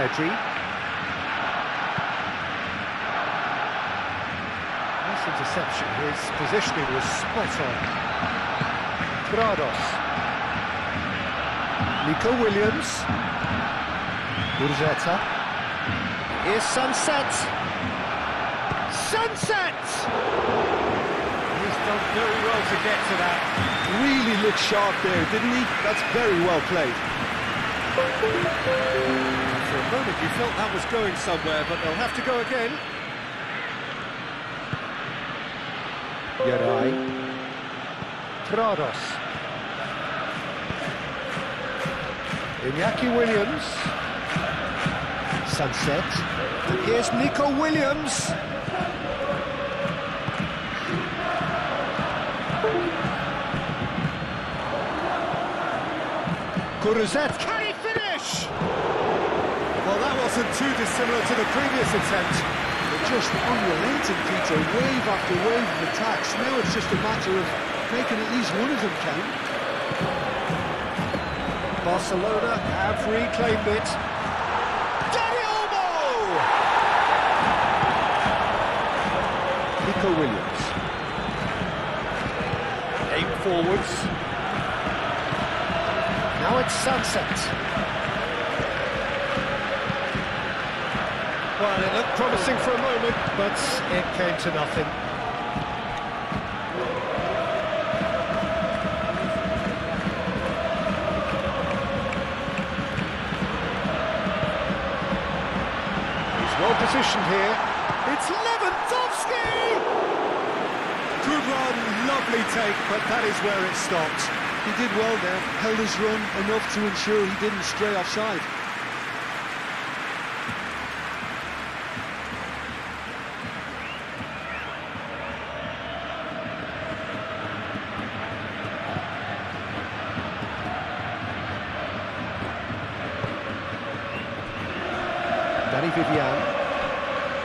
Pedri. Nice interception, his positioning was spot on. Grados. Nico Williams. Burzetta. Here's Sunset. Sunset! He's done very well to get to that. Really looked sharp there, didn't he? That's very well played. For a moment you felt that was going somewhere, but they'll have to go again. Geray. Grados. Iñaki Williams. Sunset. And here's Nico Williams. Kuruzet. Can he finish? Well, that wasn't too dissimilar to the previous attempt. They're just unrelenting, Peter, wave after wave of attacks. Now it's just a matter of making at least one of them count. Barcelona have reclaimed it. Dani Olmo! Nico Williams. Aim forwards. Now it's Sunset. Well, it looked promising for a moment, but it came to nothing. Well positioned here. It's Lewandowski! Good run, lovely take, but that is where it stopped. He did well there, held his run enough to ensure he didn't stray offside.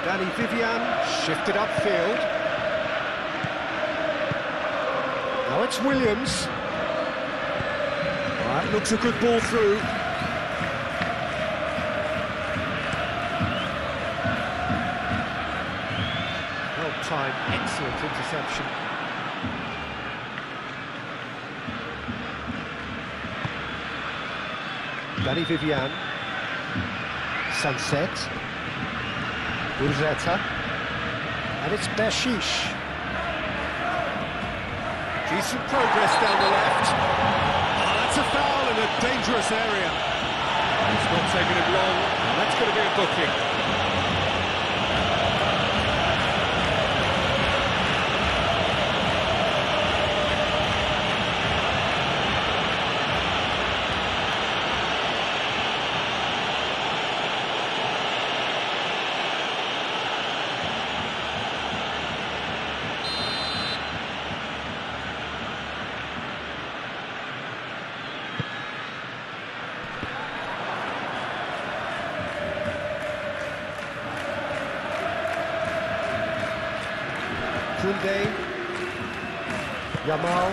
Danny Vivian shifted upfield. Now it's Williams. That looks a good ball through. Well timed, excellent interception. Danny Vivian. Sunset. Burzetta. And it's Bashish. Decent progress down the left. Oh, that's a foul in a dangerous area. It's not taking him long. That's going to be a booking. Koundé, Yamal,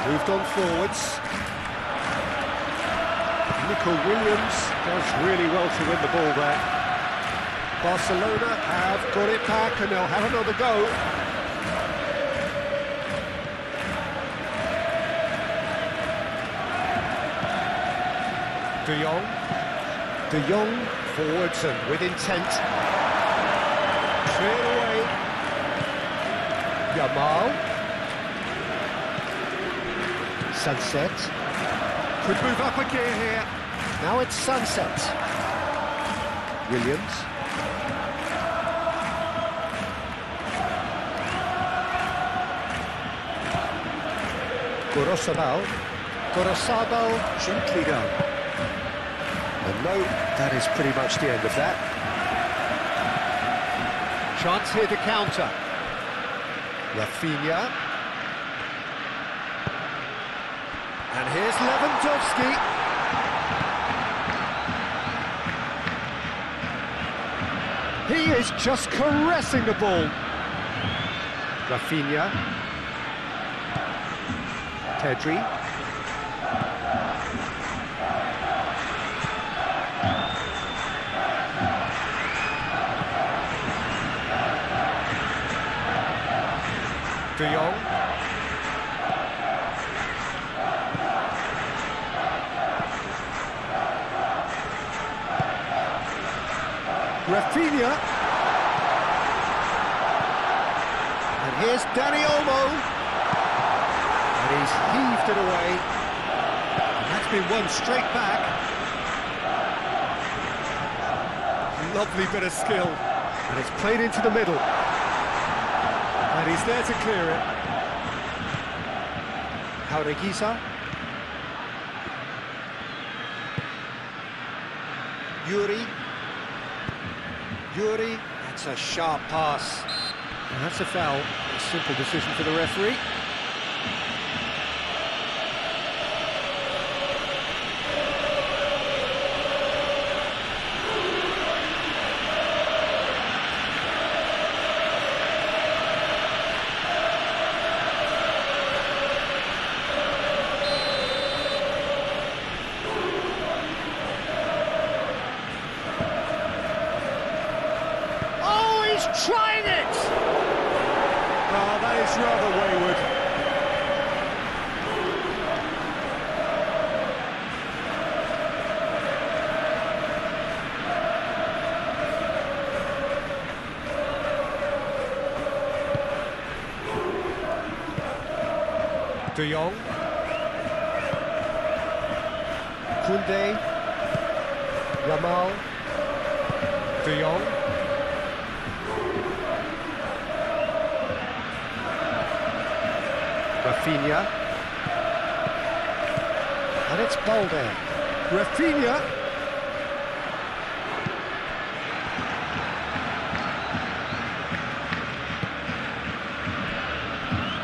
moved on forwards. Nico Williams does really well to win the ball there. Barcelona have got it back and they'll have another go. De Jong forwards and with intent. Cleared away. Yamal. Sunset. Could move up a gear here. Now it's Sunset. Williams. Gorosabal gently down. And no, that is pretty much the end of that. Chance here to counter. Rafinha. And here's Lewandowski. He is just caressing the ball. Rafinha. Pedri. De Jong. Rafinha. And here's Dani Olmo. And he's heaved it away. And that's been won straight back. Lovely bit of skill. And it's played into the middle. And he's there to clear it. Jaureguisa. Yuri, that's a sharp pass. And that's a foul. A simple decision for the referee. Trying it! Oh, that is rather wayward. De Jong. Koundé. Yamal. De Jong. Rafinha. And it's Balde. Rafinha.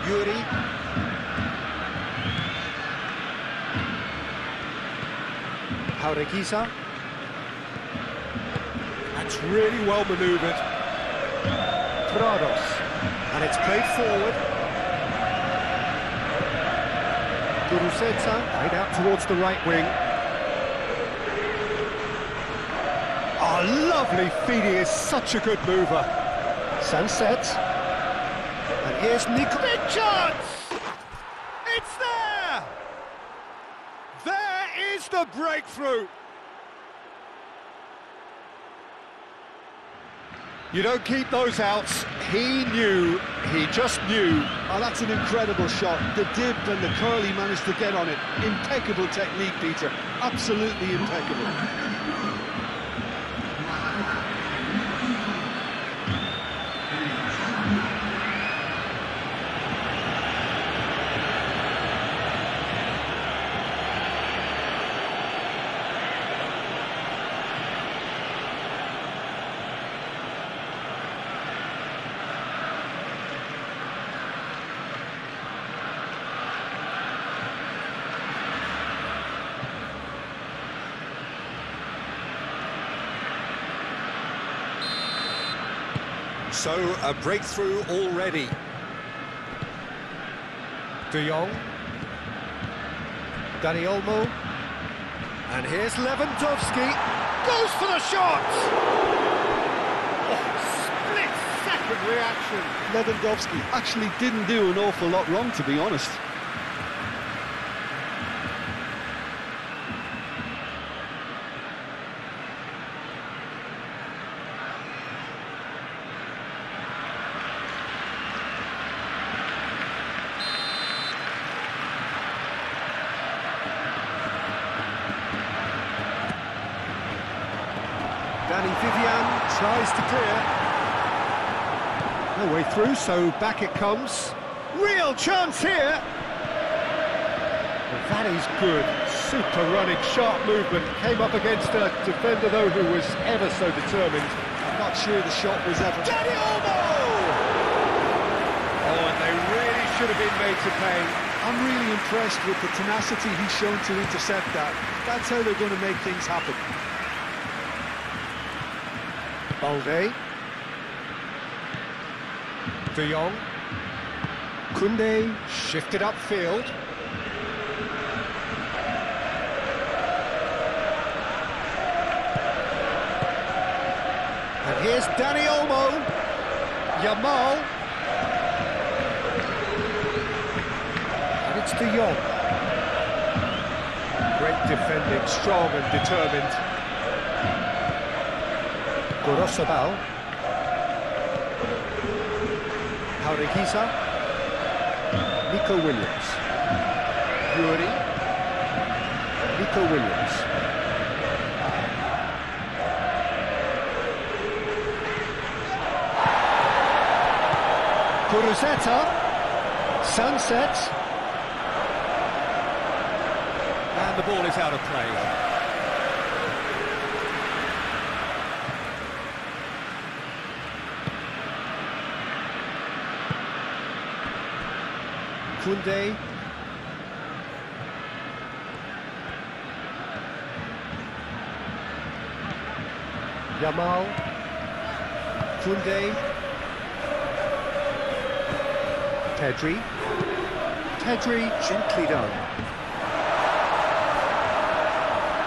Yuri. Jaureguisa. That's really well manoeuvred. Prados. And it's played forward. Gurusetsa, played out towards the right wing. Oh, lovely feed, he is such a good mover. Sunset. And here's Nick chance! It's there! There is the breakthrough! You don't keep those outs. He knew, he just knew. Oh, that's an incredible shot. The dip and the curl he managed to get on it. Impeccable technique, Peter. Absolutely impeccable. So, a breakthrough already. De Jong. Dani Olmo. And here's Lewandowski. Goes for the shot! Oh, split-second reaction. Lewandowski actually didn't do an awful lot wrong, to be honest. Danny Vivian tries to clear. No way through, so back it comes. Real chance here! Well, that is good. Super running, sharp movement. Came up against a defender, though, who was ever so determined. I'm not sure the shot was ever... Dani Olmo! Oh, and they really should have been made to pay. I'm really impressed with the tenacity he's shown to intercept that. That's how they're going to make things happen. Balde. De Jong. Koundé shifted upfield. And here's Dani Olmo. Yamal. It's De Jong. Great defending, strong and determined. Gorosabal. Jaureguisa. Nico Williams. Yuri. Nico Williams. Kuruzeta. Sunset. And the ball is out of play. Koundé. Yamal. Koundé. Pedri. Pedri, gently done.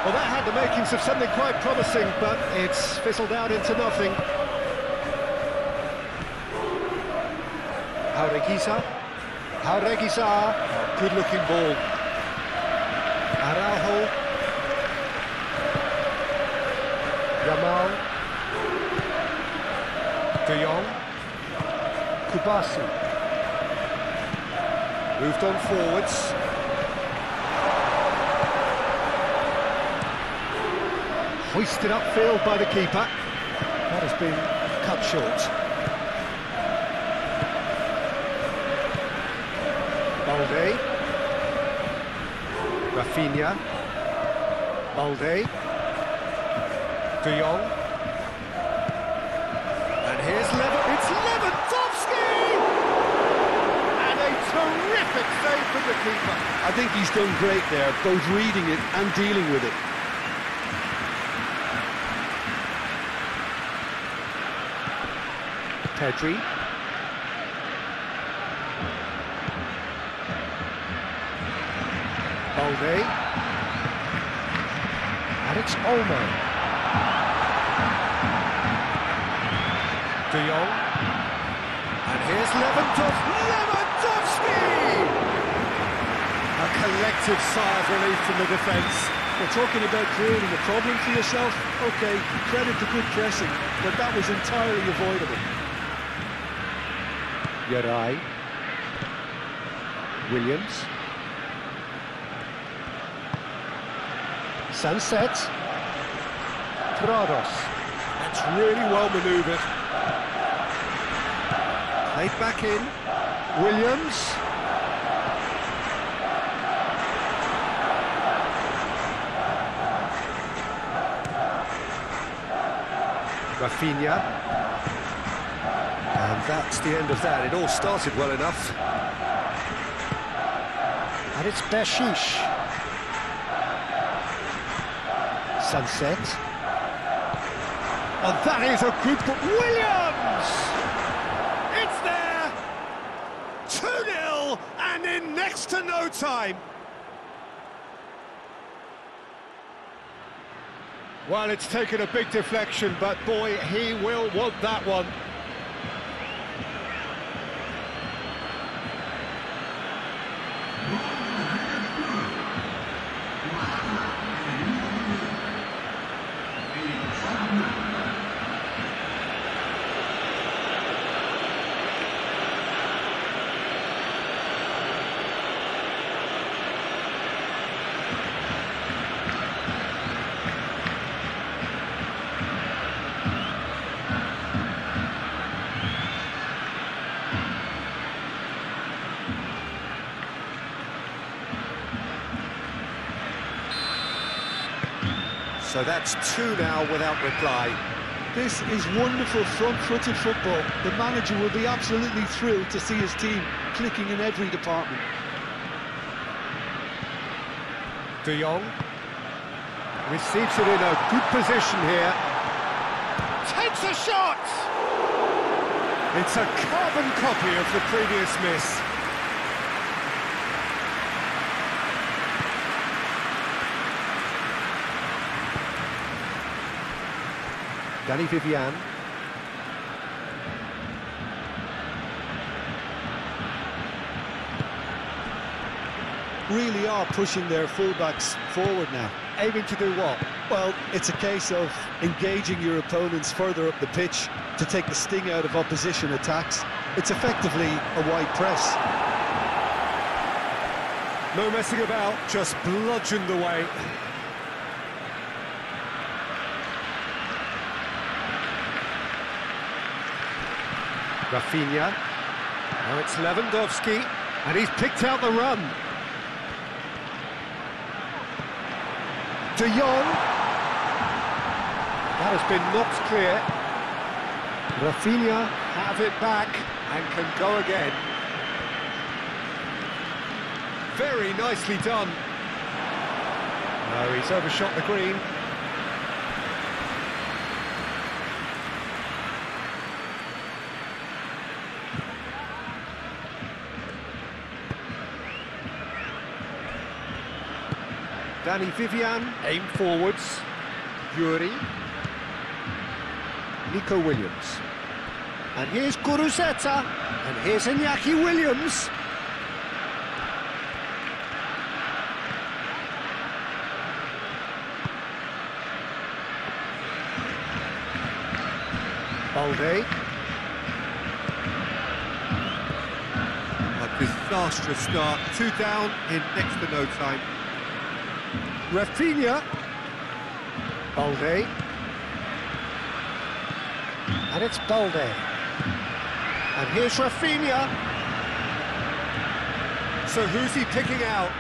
Well, that had the makings of something quite promising, but it's fizzled out into nothing. Jaureguisa. Jaureguisa. Good-looking ball. Araujo. Yamal. De Jong. Kubasi. Moved on forwards. Hoisted upfield by the keeper. That has been cut short. Balde. Rafinha. Balde. De Jong. And here's it's Lewandowski! And a terrific save from the keeper. I think he's done great there, both reading it and dealing with it. Pedri. Balde. And it's Olmo. De Jong. And here's Lewandowski! A collective sigh of relief from the defence. We're talking about creating a problem for yourself. OK, credit to good pressing, but that was entirely avoidable. Yarai. Williams. Sunset. Prados. That's really well manoeuvred. Played back in. Williams. Rafinha. And that's the end of that. It all started well enough. And it's Bershish. Sunset. And that is a good... Williams! It's there! 2-0 and in next to no time. Well, it's taken a big deflection, but boy, he will want that one. So that's 2 now without reply. This is wonderful front-footed football. The manager will be absolutely thrilled to see his team clicking in every department. De Jong receives it in a good position here. Takes a shot! It's a carbon copy of the previous miss. Danny Vivian. really are pushing their fullbacks forward now. Aiming to do what? Well, it's a case of engaging your opponents further up the pitch to take the sting out of opposition attacks. It's effectively a wide press. No messing about, just bludgeoned away. Rafinha. Now it's Lewandowski, and he's picked out the run. De Jong. That has been knocked clear. Rafinha have it back and can go again. Very nicely done. No, he's overshot the green. Danny Vivian, aim forwards. Yuri. Nico Williams. And here's Guruzeta. And here's Iñaki Williams. Balde. A disastrous start. 2 down in next to no time. Rafinha. Balde. And it's Balde. And here's Rafinha. So who's he picking out?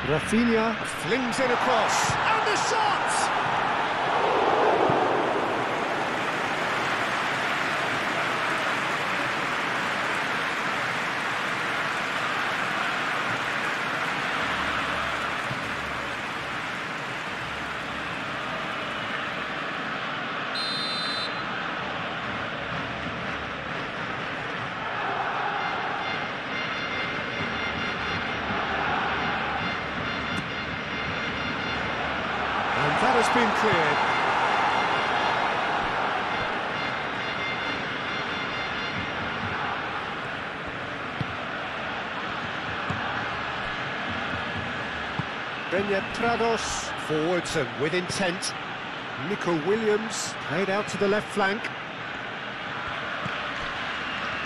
Rafinha flings it across. And the shot! That has been cleared. Beñat Prados, forwards and with intent. Nico Williams, played out to the left flank.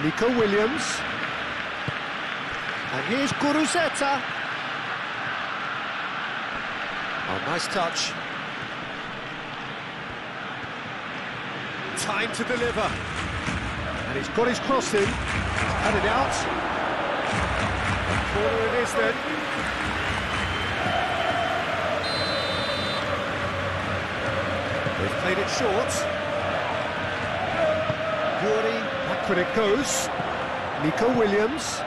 Nico Williams. And here's Guruzeta. Oh, nice touch. Time to deliver. And he's got his cross in. He's cut it out. Corner it is then. They've played it short. Yuri, back when it goes. Nico Williams.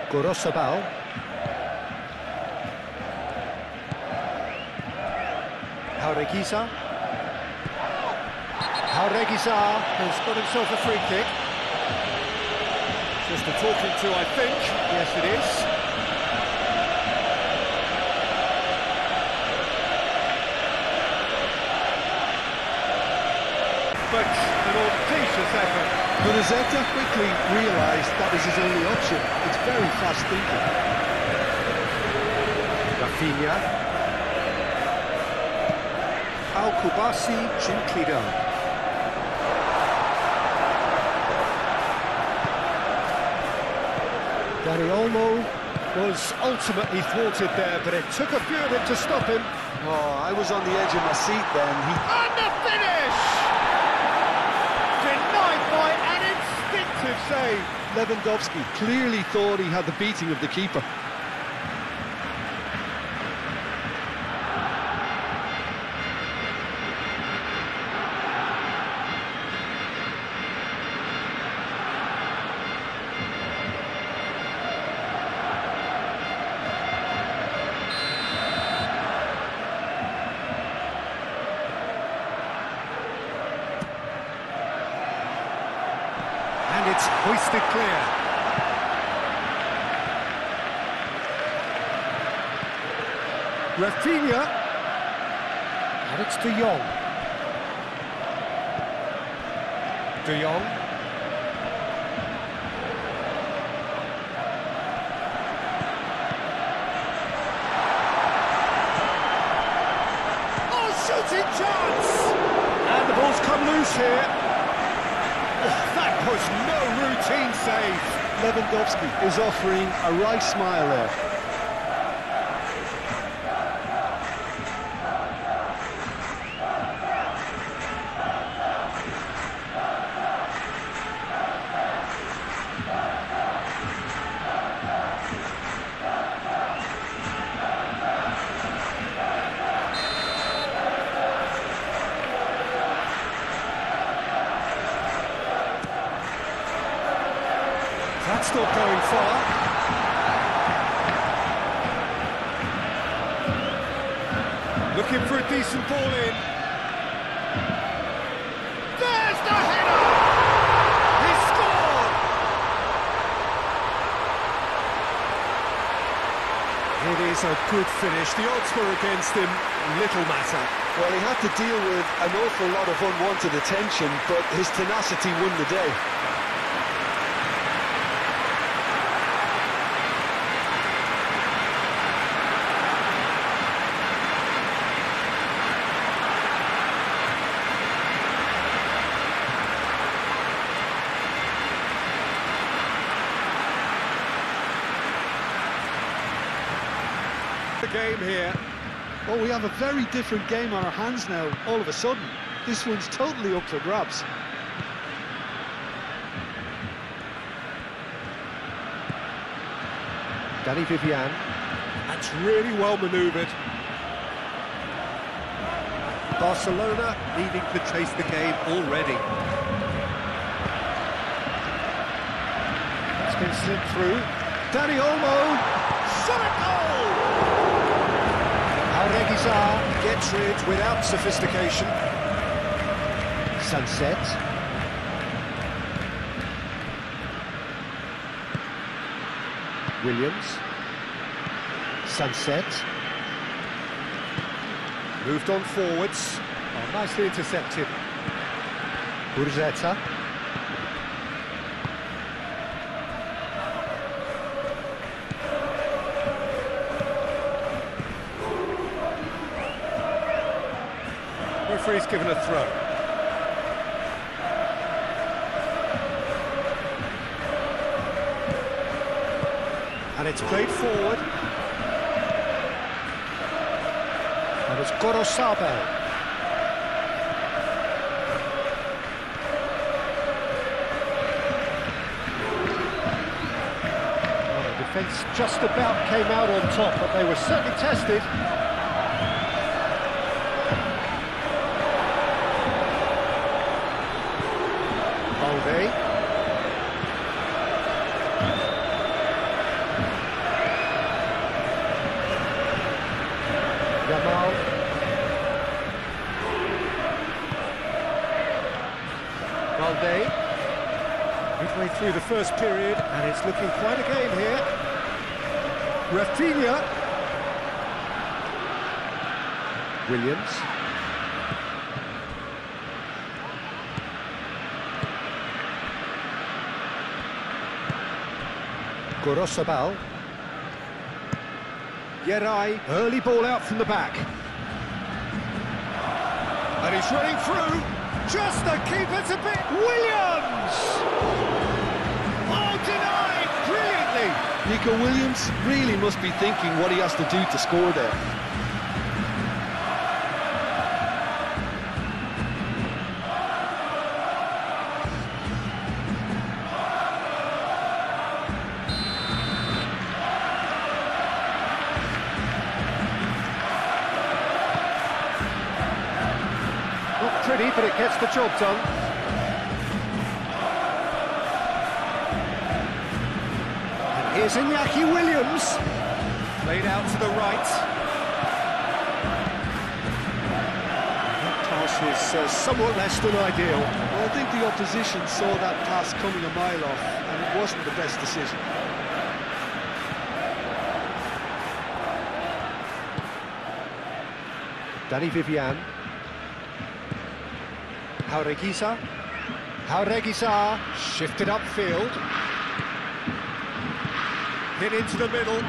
Gorosabal. Jaureguisa. Jaureguisa has got himself a free kick. Just a talking to, I think. Yes, it is. But an audacious effort. Guruzeta quickly realised that was his only option. It's very fast thinking. Rafinha. Al-Kubasi gently done. Dani Olmo was ultimately thwarted there, but it took a few of them to stop him. Oh, I was on the edge of my seat then. And the finish! Denied by an instinctive save. Lewandowski clearly thought he had the beating of the keeper. And it's hoisted clear. Rafinha. And it's De Jong. De Jong. shooting chance! And the ball's come loose here. Oh, that was no routine save. Lewandowski is offering a wry smile there. That's not going far. Looking for a decent ball in. There's the header! He scored! It is a good finish. The odds were against him. Little matter. Well, he had to deal with an awful lot of unwanted attention, but his tenacity won the day. The game here. Oh, we have a very different game on our hands now, all of a sudden. This one's totally up for grabs. Danny Vivian. That's really well manoeuvred. Barcelona needing to chase the game already. It's been slipped through. Dani Olmo. Solid goal! Reguizar gets rid without sophistication. Sunset. Williams. Sunset. Moved on forwards. Oh, nicely intercepted. Burzetta. Referee's given a throw. And it's played forward. And it's Gorosabel. Well, the defence just about came out on top, but they were certainly tested. Yamal. Valde. Midway through the first period, and it's looking quite a game here. Rafinha. Williams. Gorosabel. Yerai, early ball out from the back. And he's running through. Just the keeper to beat. Williams! Oh, denied brilliantly. Nico Williams really must be thinking what he has to do to score there. Pretty, but it gets the job done. And here's Iñaki Williams. Played out to the right. That pass is somewhat less than ideal. Well, I think the opposition saw that pass coming a mile off, and it wasn't the best decision. Danny Vivian. Reguizar shifted upfield. Hit into the middle.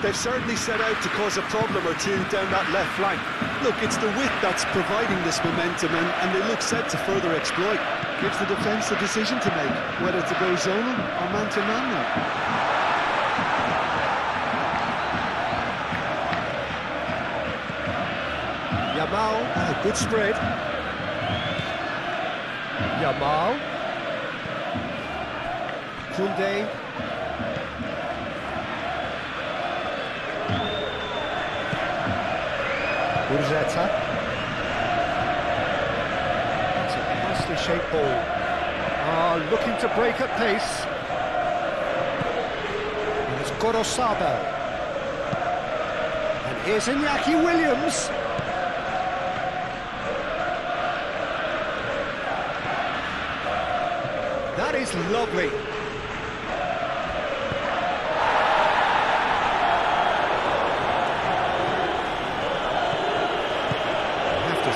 They've certainly set out to cause a problem or two down that left flank. Look, it's the width that's providing this momentum, and they look set to further exploit. Gives the defence a decision to make, whether to go zonal or man-to-man now. Yamal, good spread. Yamal. Koundé. Gurzeta. It's a nicely shaped ball. Looking to break at pace. And it's Gorosado. And here's Iñaki Williams. That is lovely.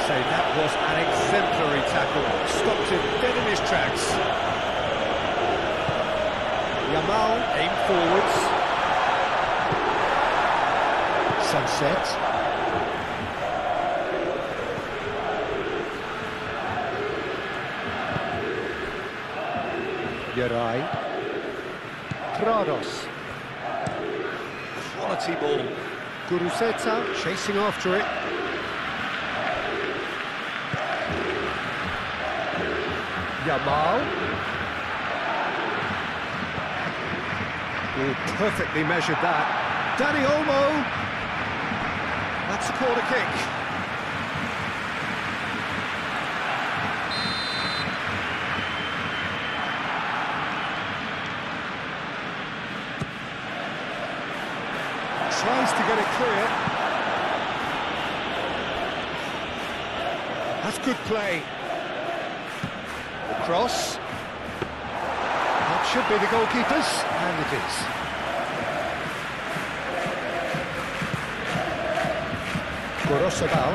Say that was an exemplary tackle, stopped him dead in his tracks. Yamal aim forwards. Sunset. Yeray. Prados. Quality ball. Gurzeta chasing after it. Yamal. Perfectly measured that. Dani Olmo. That's a corner kick. Tries to get it clear. That's good play. Cross. That should be the goalkeeper's, and it is. Gorosabal.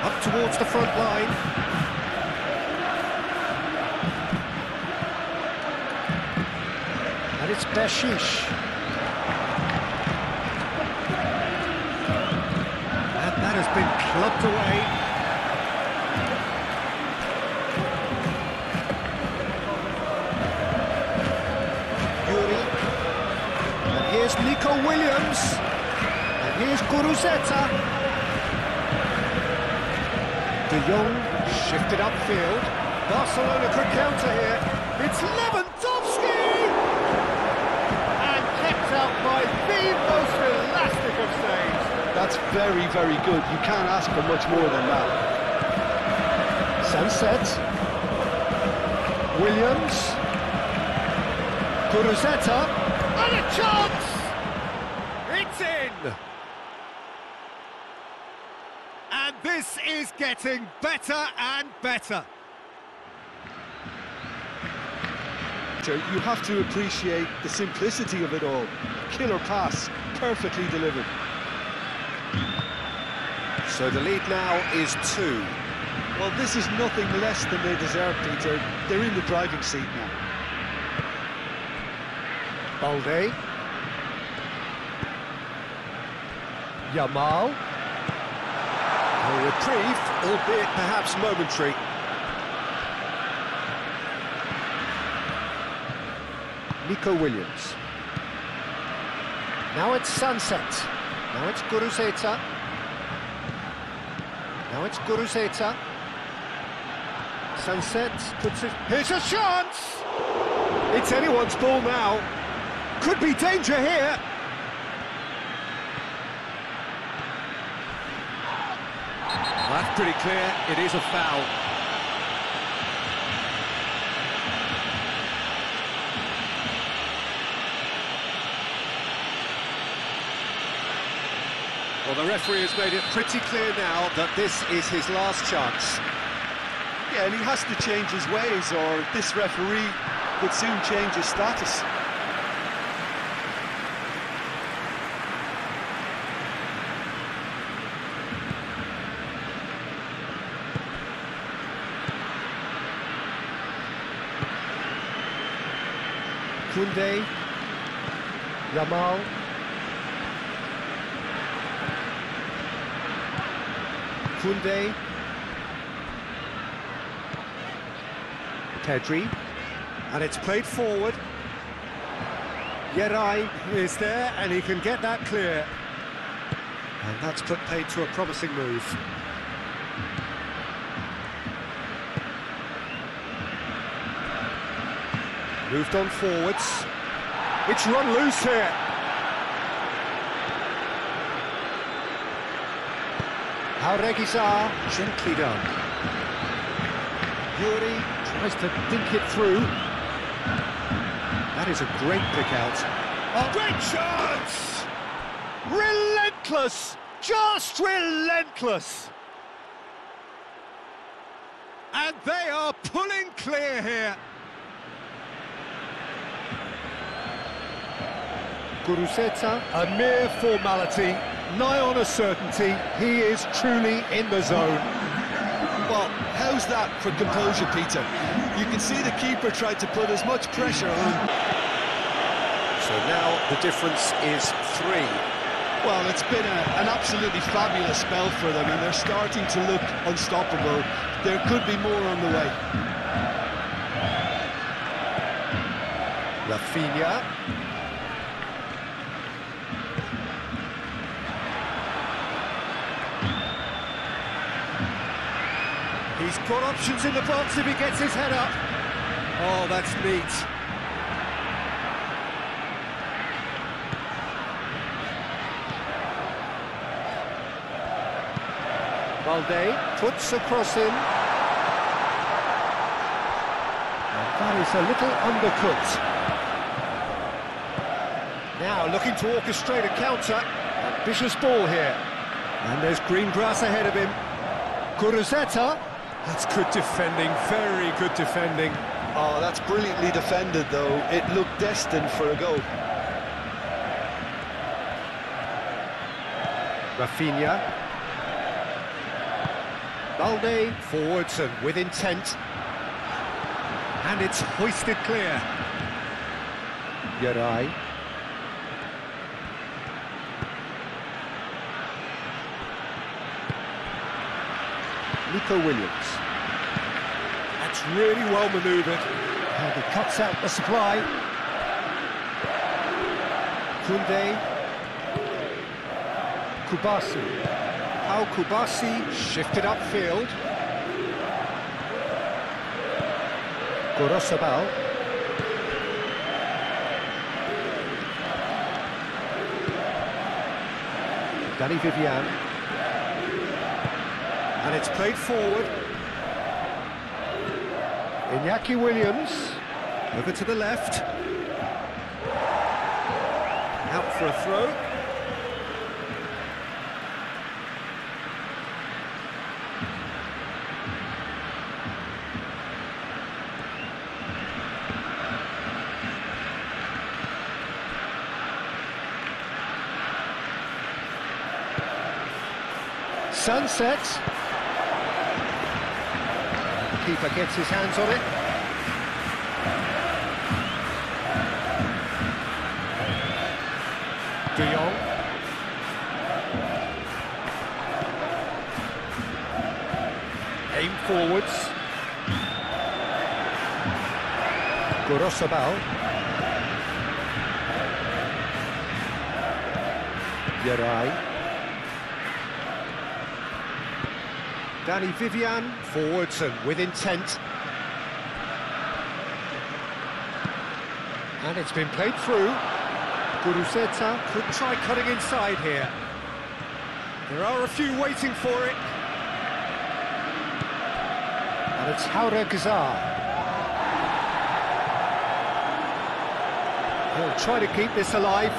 Up towards the front line. And it's Bershish. Has been clubbed away. Yuri. And here's Nico Williams. And here's Gurzeta. De Jong shifted upfield. Barcelona could counter here. It's Lewandowski! And kept out by the most elastic of saves. That's very, very good. You can't ask for much more than that. Sunset. Williams. Gurzeta. And a chance! It's in! And this is getting better and better. You have to appreciate the simplicity of it all. Killer pass, perfectly delivered. So the lead now is 2. Well, this is nothing less than they deserve, Peter. They're in the driving seat now. Balde. Yamal. A reprieve, albeit perhaps momentary. Nico Williams. Now it's Sunset. Now it's Gurzeta. Now it's Gurzeta. Sunset puts it... Here's a chance! It's anyone's ball now. Could be danger here. That's pretty clear. It is a foul. Well, the referee has made it pretty clear now that this is his last chance. Yeah, and he has to change his ways, or this referee could soon change his status. Koundé. Yamal. Koundé. Pedri. And it's played forward. Yeray is there, and he can get that clear. And that's put paid to a promising move. Moved on forwards. It's run loose here. Regizar, gently done. Yuri tries to dink it through. That is a great pick out. Oh, great chance! Relentless! Just relentless! And they are pulling clear here. Guruzeta. A mere formality, nigh on a certainty. He is truly in the zone. Well, how's that for composure, Peter? You can see the keeper tried to put as much pressure on. So now the difference is 3. Well, it's been an absolutely fabulous spell for them, and they're starting to look unstoppable. There could be more on the way. Rafinha. He's got options in the box if he gets his head up. Oh, that's neat. Balde puts a cross in. And that is a little undercooked. Now looking to orchestrate a counter. Ambitious ball here. And there's green grass ahead of him. Guruzeta. That's good defending, very good defending. Oh, that's brilliantly defended, though. It looked destined for a goal. Rafinha. Balde forwards and with intent. And it's hoisted clear. Yeray. Nico Williams. That's really well manoeuvred. And he cuts out the supply. Koundé. Kubasi. How Kubasi shifted upfield. Gorosabal. Danny Vivian. And it's played forward. Iñaki Williams. Over to the left. Out for a throw. Sunset. The keeper gets his hands on it. De Jong. Aim forwards. Gorosabal. Yeray. Danny Vivian, forwards and with intent. And it's been played through. Guruzeta could try cutting inside here. There are a few waiting for it. And it's Regizar. He'll try to keep this alive.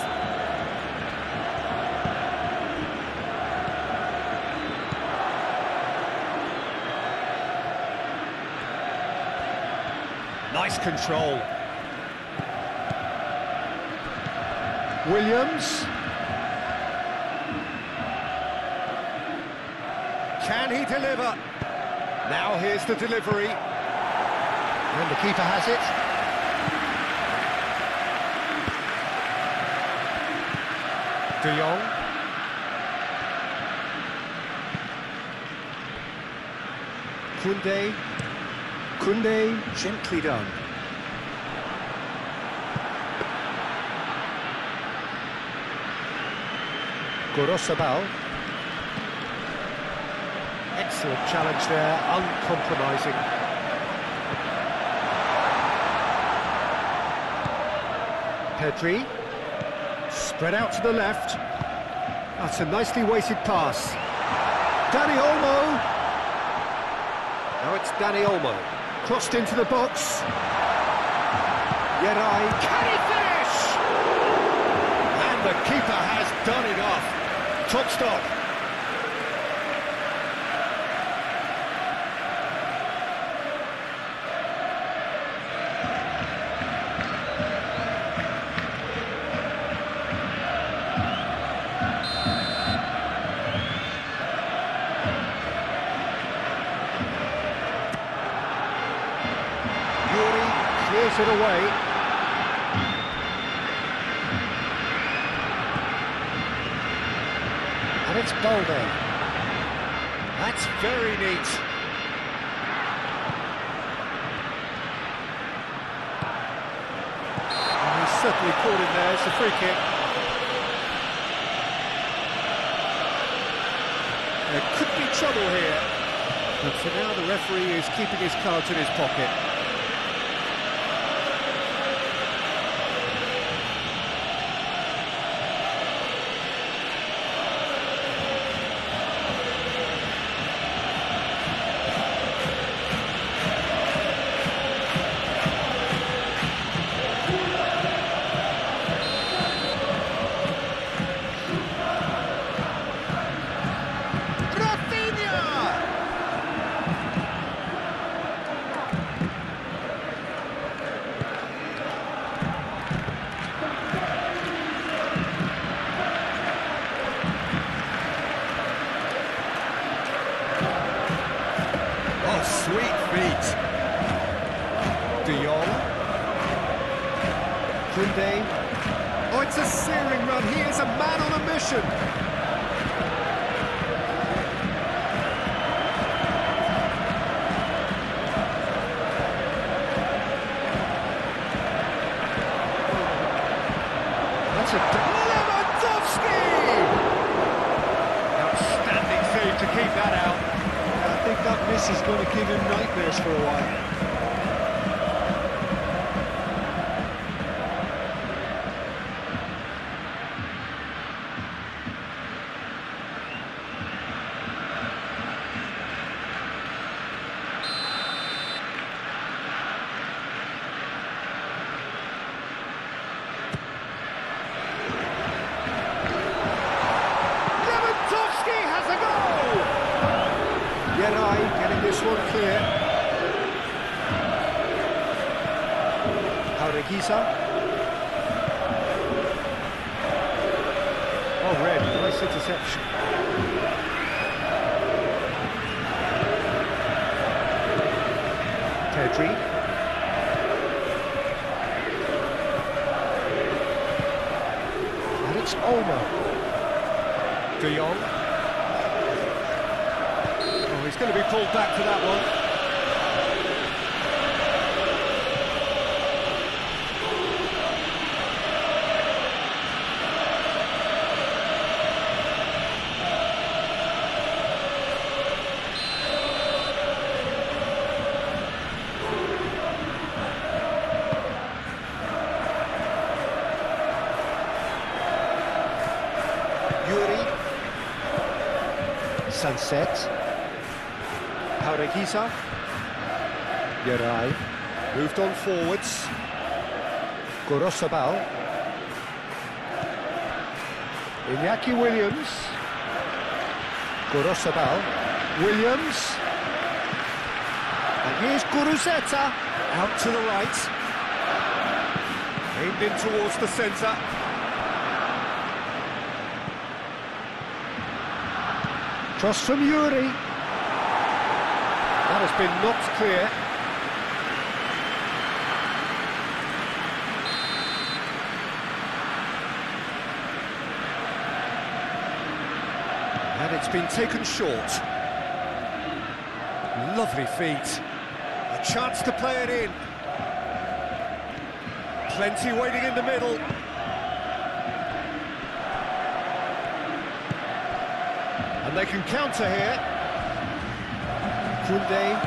Nice control. Williams. Can he deliver? Now here's the delivery. And the keeper has it. De Jong. Koundé, gently done. Gorosabal. Excellent challenge there, uncompromising. Pedri. Spread out to the left. That's a nicely weighted pass. Dani Olmo. Now it's Dani Olmo. Crossed into the box. Yerai. Can he finish? And the keeper has done it off. Top stop. Clears it away. And it's Balde. That's very neat. And he's certainly caught him there. It's a free kick. There could be trouble here. But for now, the referee is keeping his cards in his pocket. Sweet feet. De Jong. Koundé. Oh, it's a searing run. He is a man on a mission. That's a Lewandowski! Outstanding save to keep that out. I think that miss is going to give him nightmares for a while. Lewandowski has a goal! Yerai getting this one clear. Jaureguisa. Oh, red, nice interception. Pedri. And it's Olmo. De Jong. Oh, he's going to be pulled back for that one. Sunset. Jaureguisa. Yerai. Moved on forwards. Gorosabal. Iñaki Williams. Gorosabal. Williams. And here's Guruzeta. Out to the right. Aimed in towards the centre. Cross from Yuri. That has been knocked clear. And it's been taken short. Lovely feet. A chance to play it in. Plenty waiting in the middle. And they can counter here. Koundé,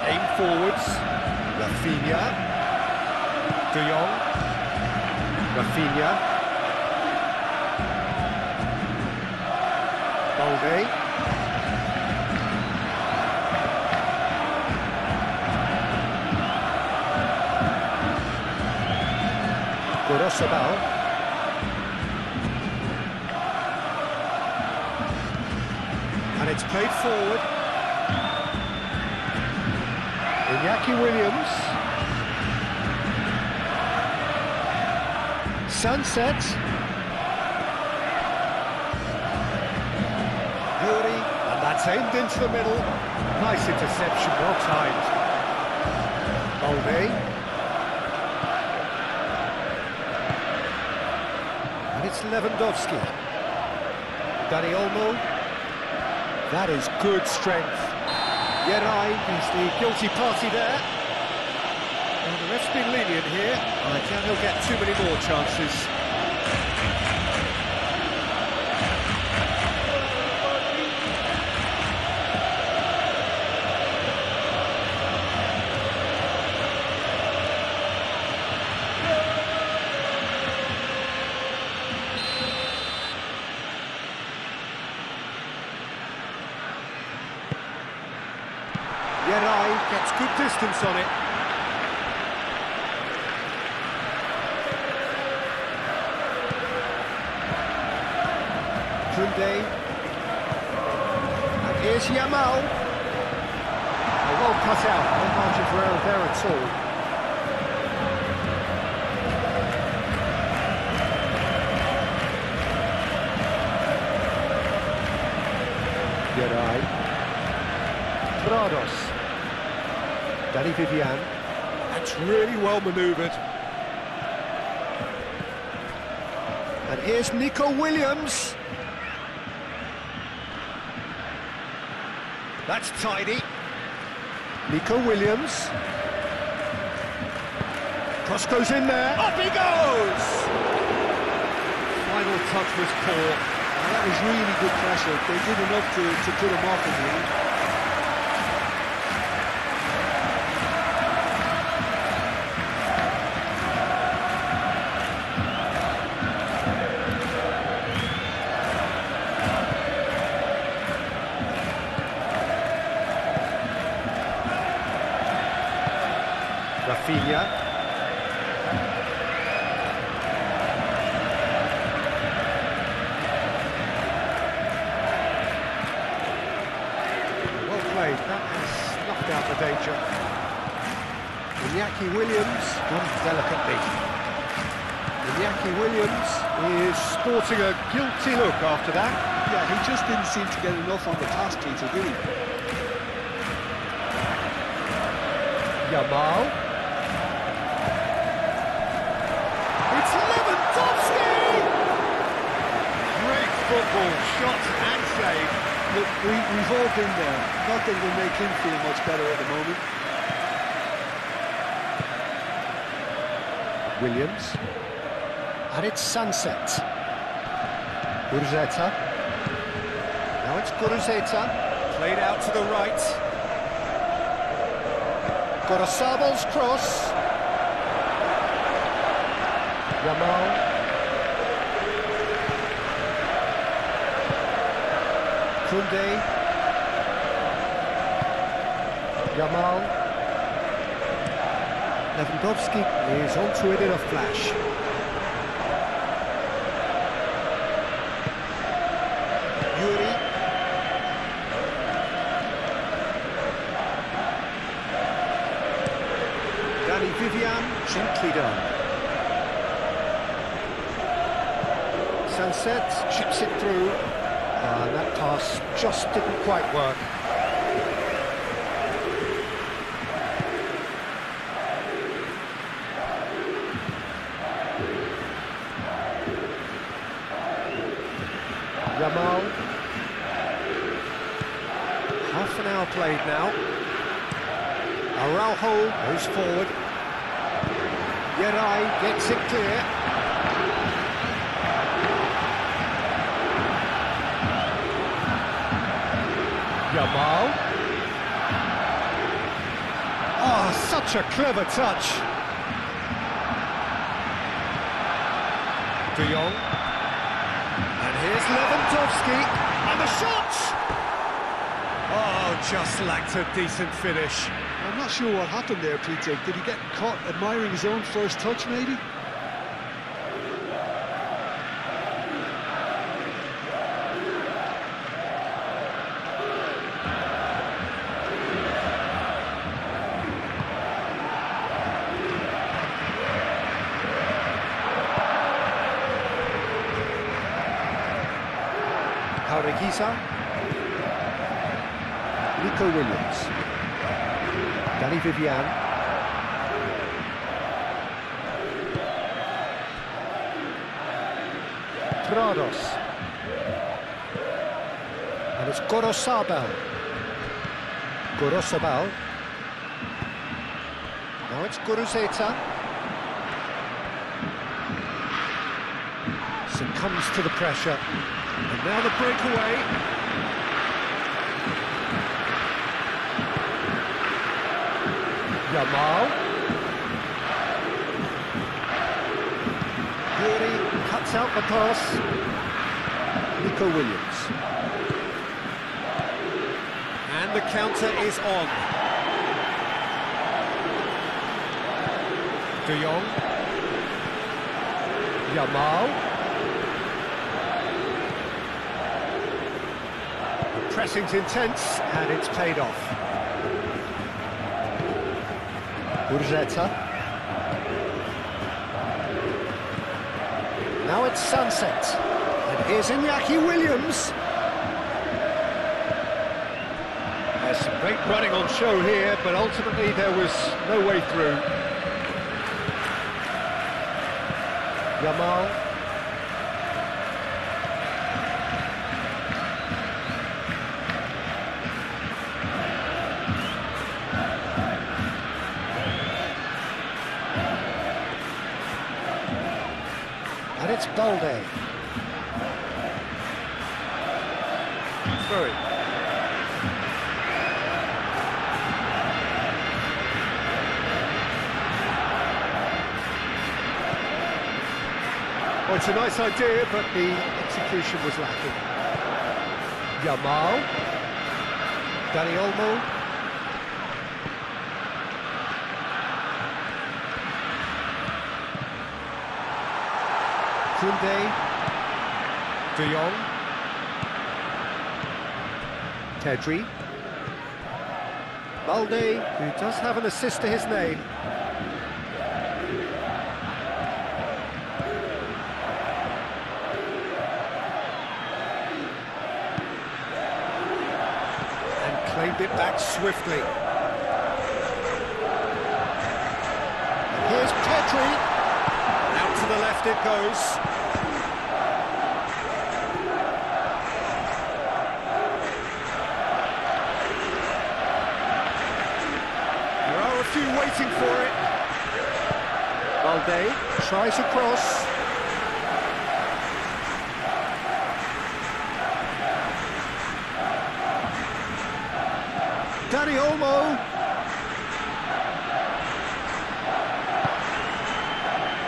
aim forwards. Rafinha. De Jong. Rafinha. Balde. Gorosabal. And it's played forward. Iñaki Williams. Sunset. Yuri, and that's aimed into the middle. Nice interception, well timed. Balde. And it's Lewandowski. Dani Olmo. That is good strength. Yerai is the guilty party there. And the ref's been lenient here. I doubt he'll get too many more chances. Yerai gets good distance on it. Koundé. And here's Yamal. Well cut out, no margin for error there at all. Yerai. Prados. Danny Vivian. That's really well manoeuvred. And here's Nico Williams. That's tidy. Nico Williams. Cross goes in there. Up he goes! Final touch was poor. Well, that was really good pressure. They did enough to put him off in the end. Rafinha. Well played, that has snuffed out the danger. Iñaki Williams done delicately. Iñaki Williams is sporting a guilty look after that. Yeah, he just didn't seem to get enough on the pass, Peter, did he? Yamal. It's Lewandowski! Great football, shot and save. Look, we've all been there. Not that it'll make him feel much better at the moment. Williams. And it's Sunset. Gurzeta. Now it's Gurzeta. Played out to the right. Gorosabal's cross. Yamal. Koundé. Yamal. Lewandowski is onto it in a flash. Yuri. Danny Vivian, gently done. Sunset chips it through. And that pass just didn't quite work. Yamal. played now. Araujo goes forward. Yeray gets it clear. Yamal. Oh, such a clever touch. De Jong. And here's Lewandowski. And the shot! Oh, just lacked a decent finish. I'm not sure what happened there, Peter. Did he get caught admiring his own first touch, maybe? Haurigisa. Nico Williams. Danny Vivian. Trados. And it's Gorosabal. Gorosabal. Now it's Guruzeta. Succumbs to the pressure. And now the breakaway. Yamal. Yuri cuts out the pass. Nico Williams. And the counter is on. De Jong. Yamal. The pressing's intense, and it's paid off. Urzeta. Now it's Sunset. And here's Iñaki Williams. There's some great running on show here, but ultimately there was no way through. Yamal. And it's Balde. Through it. Well, it's a nice idea, but the execution was lacking. Yamal. Dani Olmo. Koundé. De Jong. Pedri. Balde, who does have an assist to his name. And claimed it back swiftly. And here's Pedri. Out to the left it goes. A few waiting for it. Balde tries a cross. Dani Olmo.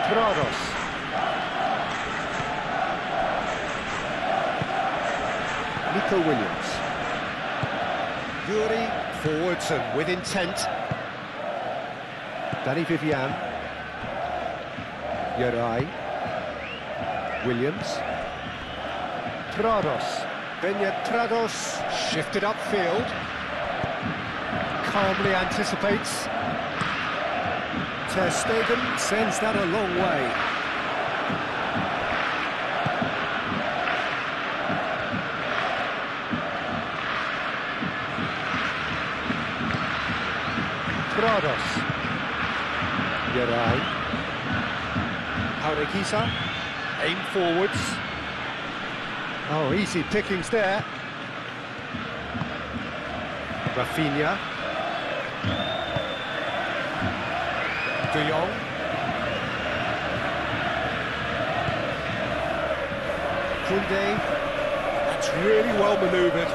Trados. Nico Williams. Yuri forwards and with intent. Danny Vivian. Yeray. Williams. Trados. Trados shifted upfield. Calmly anticipates. Ter Stegen sends that a long way. Trados. Yeray. Haurigisa. Aim forwards. Oh, easy pickings there. Rafinha. De Jong. Koundé. That's really well manoeuvred.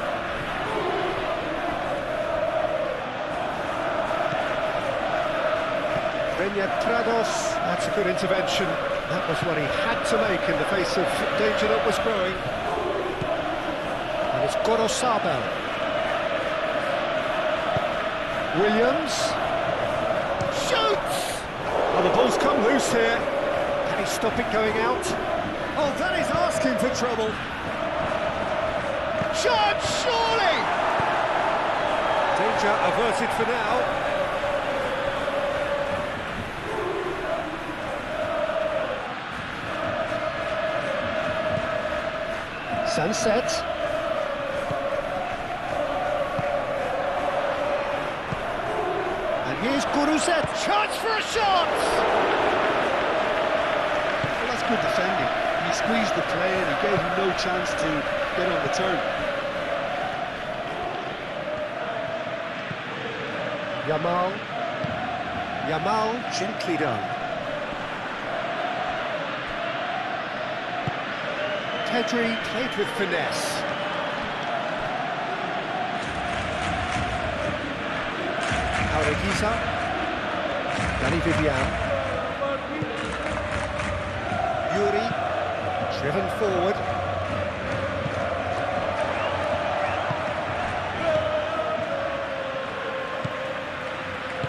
Trados, that's a good intervention. That was what he had to make in the face of danger that was growing. And it's Gorosabel. Williams. Shoots! Oh, the ball's come loose here. Can he stop it going out? Oh, that is asking for trouble. Shot, surely! Danger averted for now. Sunset. And here's Guruzet. Chance for a shot! Well, that's good defending. He squeezed the play and he gave him no chance to get on the turn. Yamal gently done. Pedri played with finesse. Areguiza. Dani Vivian. Yuri. Driven forward.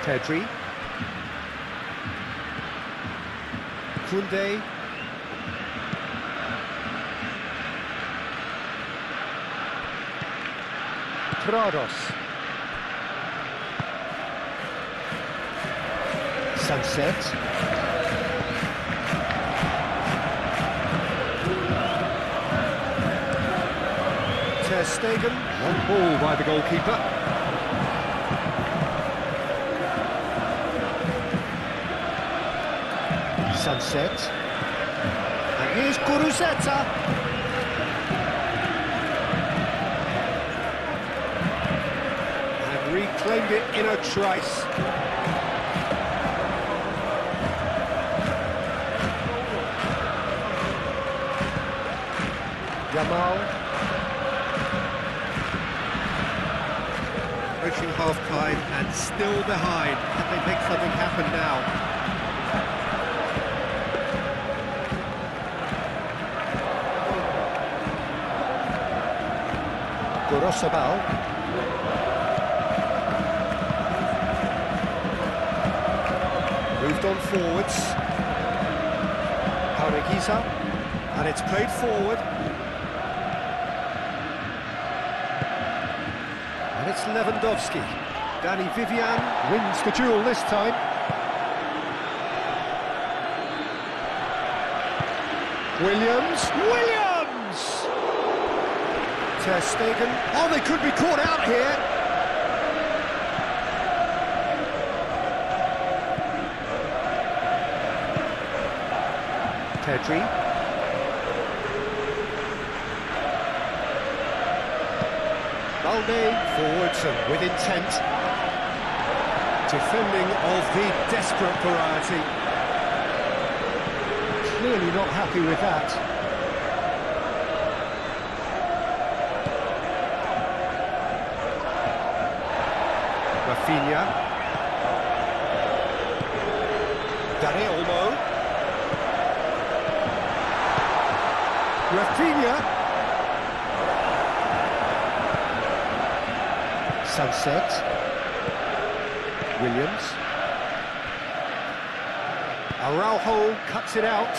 Pedri. Koundé. Trados. Sunset. Ter Stegen. One ball by the goalkeeper. Sunset. And here's Guruzeta. Reclaimed it in a trice. Yamal. Approaching half-time and still behind. Can they make something happen now? Gorosabal. Moved on forwards. Areguiza, and it's played forward. And it's Lewandowski. Dani Vivian wins the duel this time. Williams. Ter Stegen. Oh, they could be caught out here. Pedri. Balde forwards and with intent. Defending of the desperate variety. Clearly not happy with that. Rafinha. Dani Olmo. Rafinha. Sunset. Williams. Araujo cuts it out.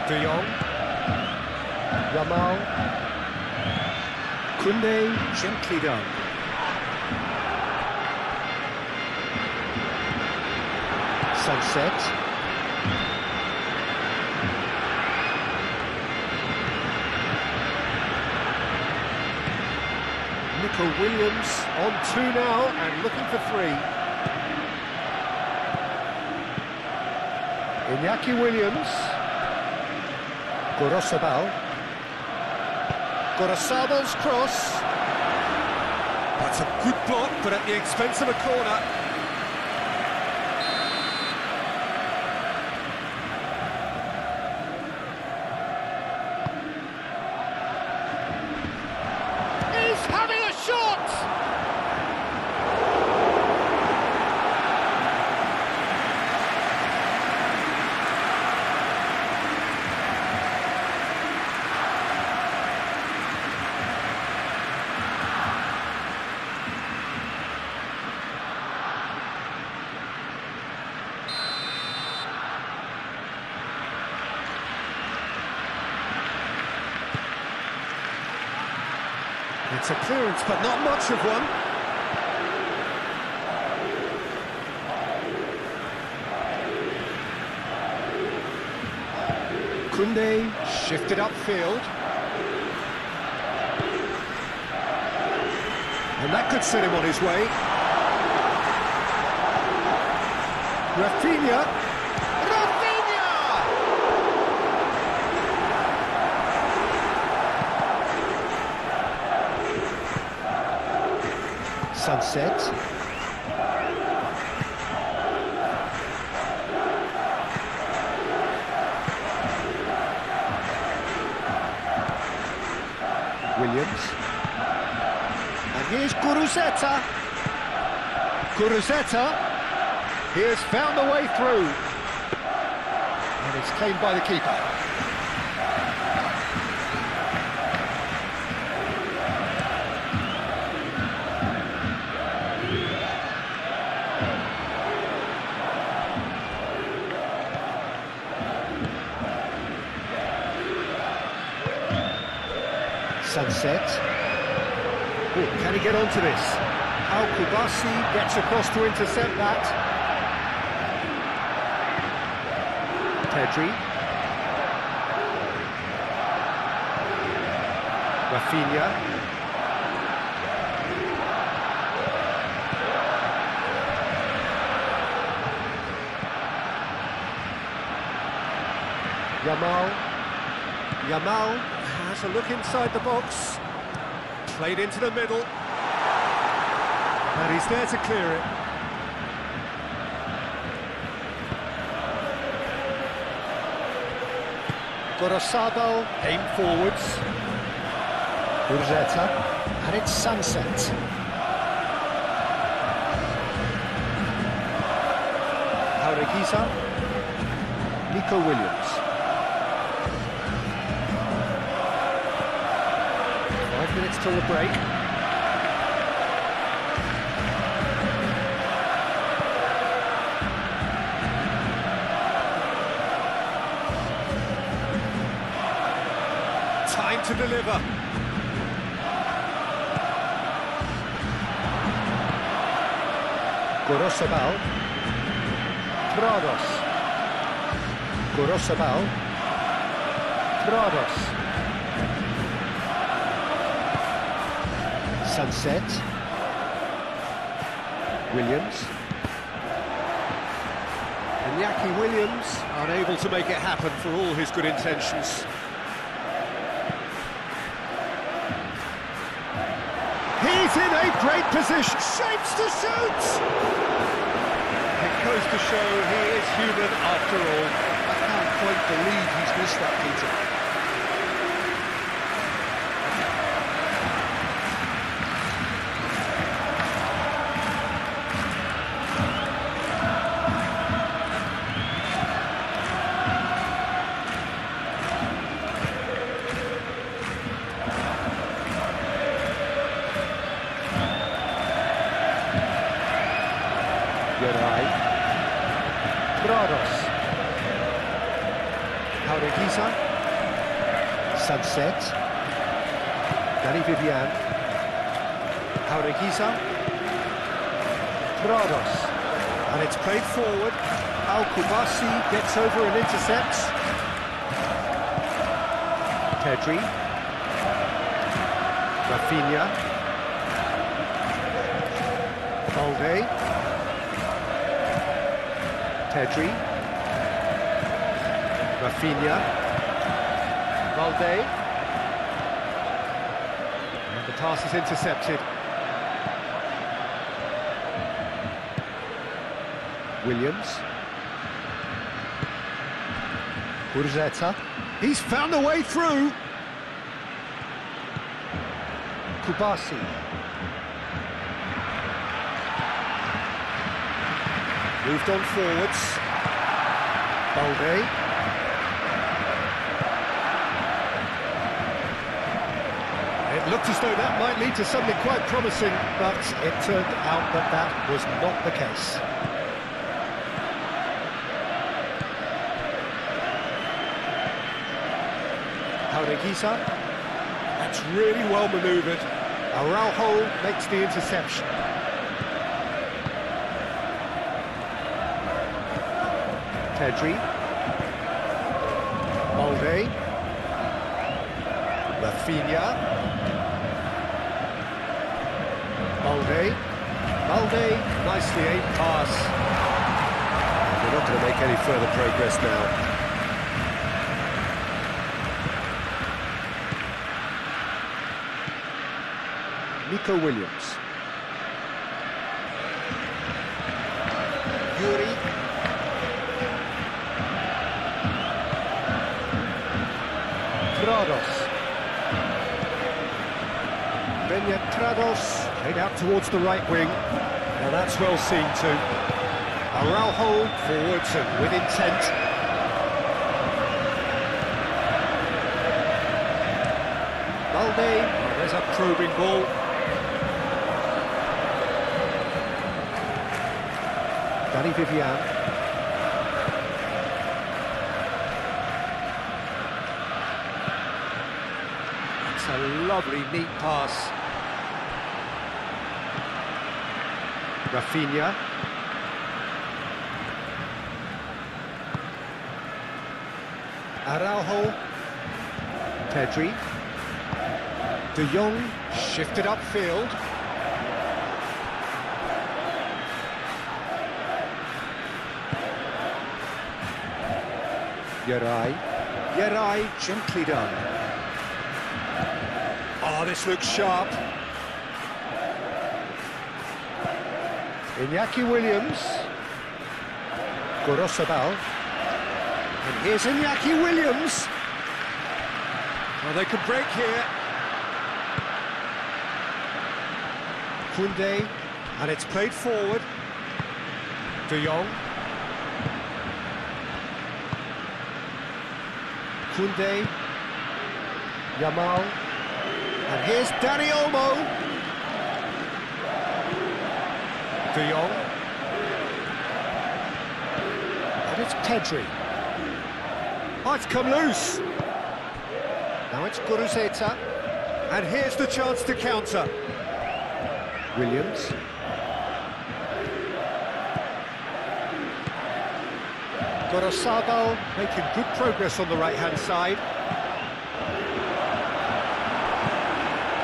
De Jong. Yamal. Koundé, gently done. Sunset. Nico Williams on 2 now and looking for 3. Iñaki Williams. Gorosabal. Got a Sabel's cross. That's a good block, but at the expense of a corner. He's having a shot! It's a clearance, but not much of one. Koundé shifted upfield. And that could set him on his way. Rafinha. Sunset. Williams. And here's Guruzeta. He has found the way through. And it's claimed by the keeper. Sunset. Ooh, can he get onto this? Al-Kubasi gets across to intercept that. Pedri. Rafinha. Yamal has a look inside the box. Played into the middle. And he's there to clear it. Gorosabal aimed forwards. Urzeta. And it's Sunset. Jaureguisa. Nico Williams. 5 minutes till the break. Time to deliver. Gorosabal. Prados. Gorosabal. Prados. Sunset. Williams. And Iñaki Williams unable to make it happen for all his good intentions. He's in a great position. Shapes to shoot! It goes to show he is human after all. I can't quite believe he's missed that, Peter. Prados. Jaureguisa. Sunset. Danny Vivian. Jaureguisa. Prados. And it's played forward. Al-Kubasi gets over and intercepts. Pedri. Rafinha. Balde. Pedri. Rafinha. Balde. And the pass is intercepted. Williams. Gurzeta. He's found a way through. Kubasi. Moved on forwards. Balde. It looked as though that might lead to something quite promising, but it turned out that that was not the case. Paureguisa. That's really well manoeuvred. Araujo makes the interception. Pedri. Balde. Rafinha. Balde, nicely aimed pass. They're not going to make any further progress now. Nico Williams. Yuri. Trados. Trados played out towards the right wing. Now that's well seen too. Araujo forwards and with intent. Balde, oh, there's a probing ball. Danny Vivian. It's a lovely, neat pass. Rafinha. Araujo. Pedri. De Jong shifted upfield. Yerai, gently done. Oh, this looks sharp. Iñaki Williams. Gorosabal. And here's Iñaki Williams. Well, they could break here. Koundé, and it's played forward. De Jong. Koundé. Yamal. And here's Dani Olmo. De Jong. And it's Pedri. Oh, it's come loose. Now it's Gurzeta. And here's the chance to counter. Williams. Gorosabal making good progress on the right-hand side.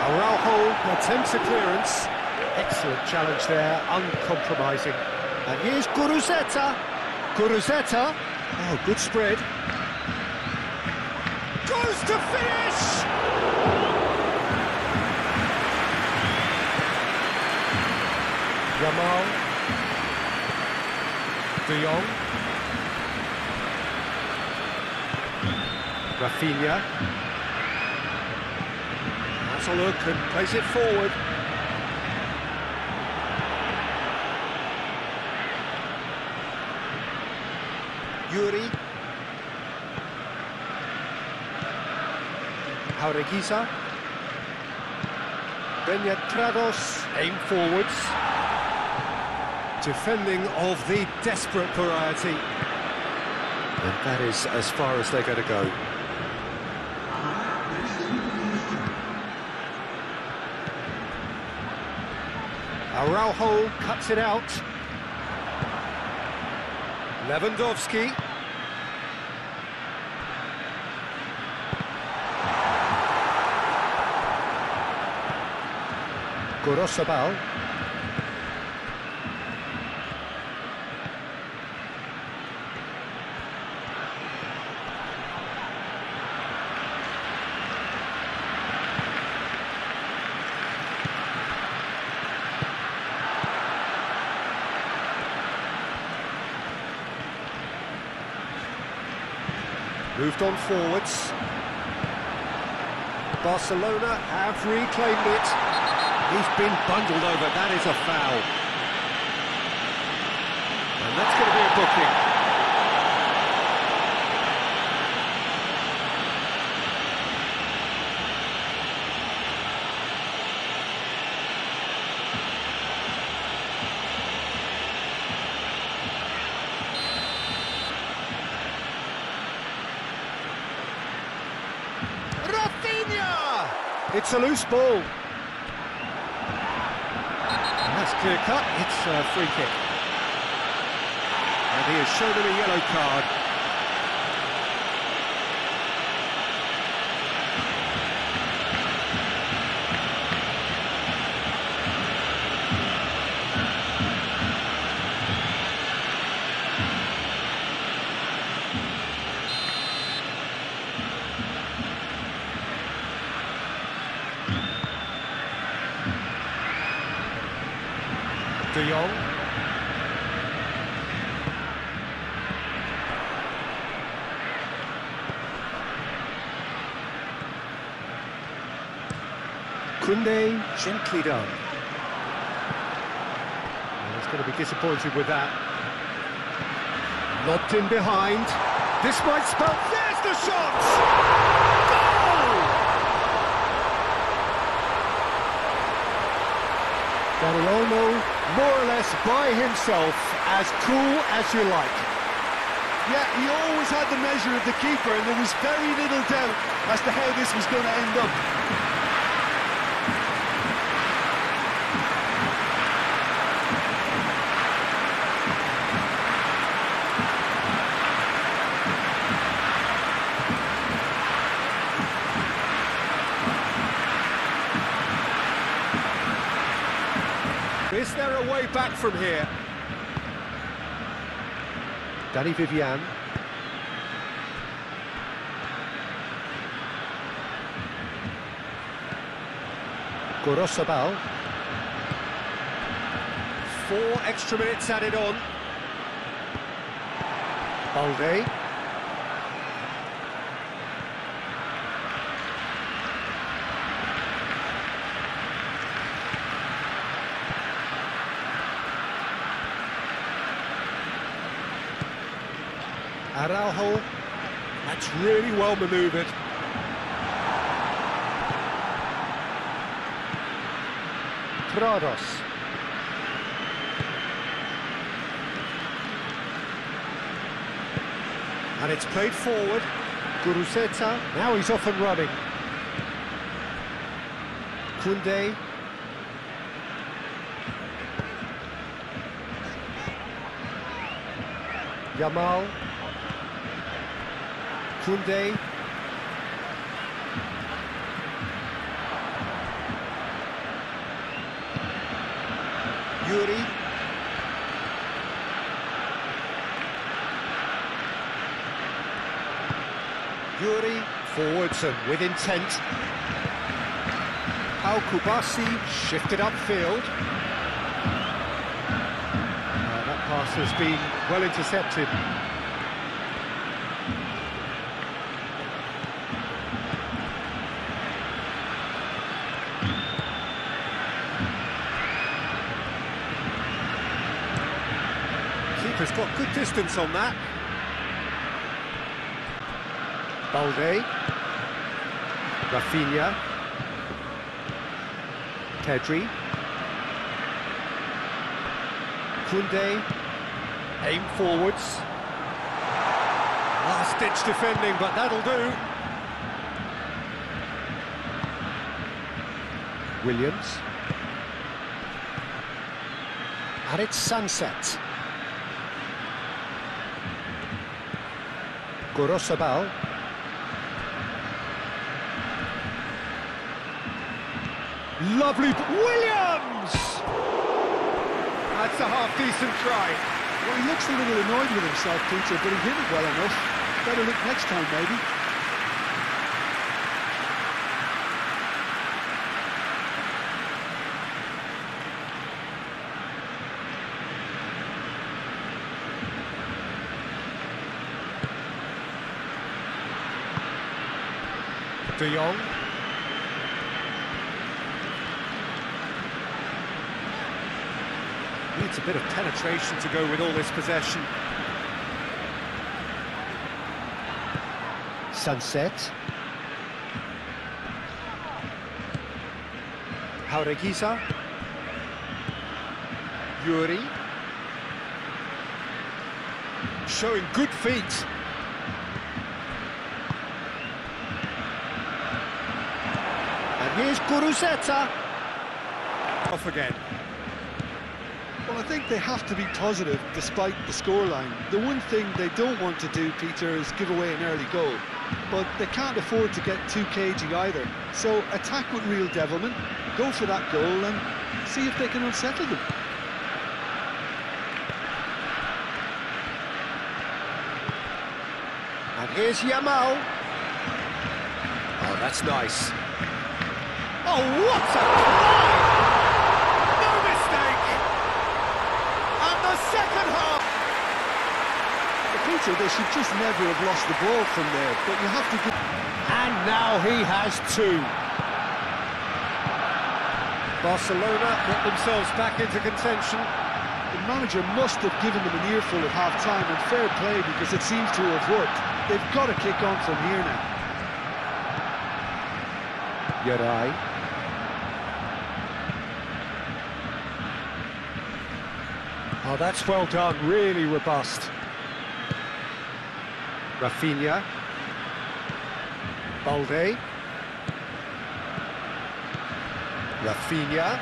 Araujo attempts a clearance. Excellent challenge there, uncompromising. And here's Gurzeta. Oh, good spread. Goes to finish! Yamal. De Jong. Rafinha. That's a look and plays it forward. Yuri. Paureguisa. Trados aim forwards. Defending of the desperate variety. And that is as far as they're going to go. Araujo cuts it out. Lewandowski. Gorosabal. Moved on forwards. Barcelona have reclaimed it. He's been bundled over, that is a foul. And that's going to be a booking. It's a loose ball. And that's clear cut, it's a free kick. And he has shown him a yellow card. De Jong. Koundé, gently done. Well, he's going to be disappointed with that. Lobbed in behind. This might spell... There's the shot! Goal! Dani Olmo, more or less by himself, as cool as you like. Yeah, he always had the measure of the keeper, and there was very little doubt as to how this was going to end up. Is there a way back from here? Danny Vivian. Gorosabal. 4 extra minutes added on. Balde. Araujo, that's really well manoeuvred. Prados. And it's played forward. Guruzeta, now he's off and running. Koundé. Yamal. Koundé. Yuri. Yuri forwards and with intent. Al Kubasi shifted upfield. That pass has been well intercepted. Keeper's got good distance on that. Balde. Rafinha. Pedri. Koundé. Aim forwards. Last-ditch defending, but that'll do. Williams. And it's sunset. Gorosabal. Lovely... Williams! That's a half-decent try. Well, he looks a little annoyed with himself, Peter, but he hit it well enough. Better look next time, maybe. De Jong. Needs a bit of penetration to go with all this possession. Sunset. Jaureguisa. Yuri. Showing good feet. And here's Guruzeta. Off again. Well, I think they have to be positive despite the scoreline. The one thing they don't want to do, Peter, is give away an early goal. But they can't afford to get too cagey either. So attack with real devilment, go for that goal and see if they can unsettle them. And here's Yamal. Oh, that's nice. Oh, what a try! No mistake! And the second half! Peter, they should just never have lost the ball from there, but you have to give... And now he has two. Barcelona get themselves back into contention. The manager must have given them an earful at half-time, and fair play because it seems to have worked. They've got to kick on from here now. Yarai. Oh, that's well done, really robust. Rafinha. Balde. Rafinha.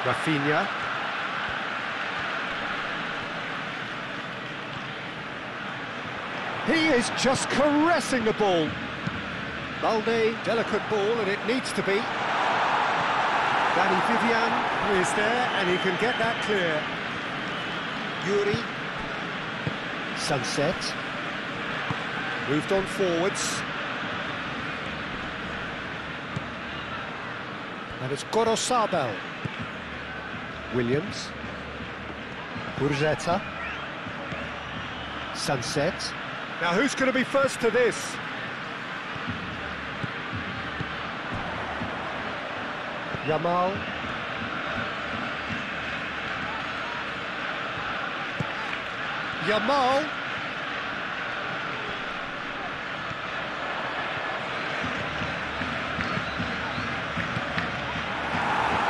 Rafinha. He is just caressing the ball. Balde, delicate ball, and it needs to be. Danny Vivian is there, and he can get that clear. Yuri. Sunset. Moved on forwards. And it's Gorosabel. Williams. Guruzeta. Sunset. Now who's going to be first to this? Yamal. Yamal.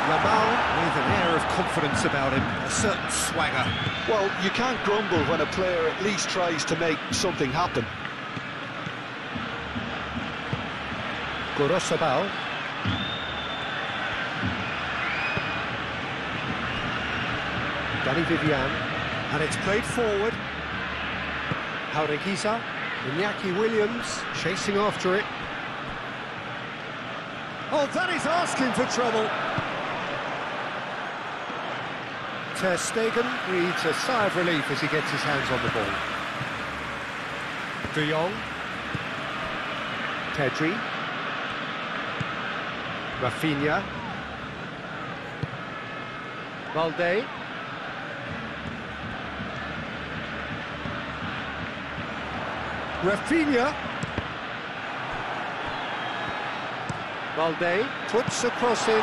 Yamal with an air of confidence about him, a certain swagger. Well, you can't grumble when a player at least tries to make something happen. Gorosabal. Danny Vivian. And it's played forward. Jaureguisa. Iñaki Williams chasing after it. Oh, that is asking for trouble. Ter Stegen breathes a sigh of relief as he gets his hands on the ball. De Jong. Pedri. Rafinha. Balde. Rafinha. Balde puts a cross in.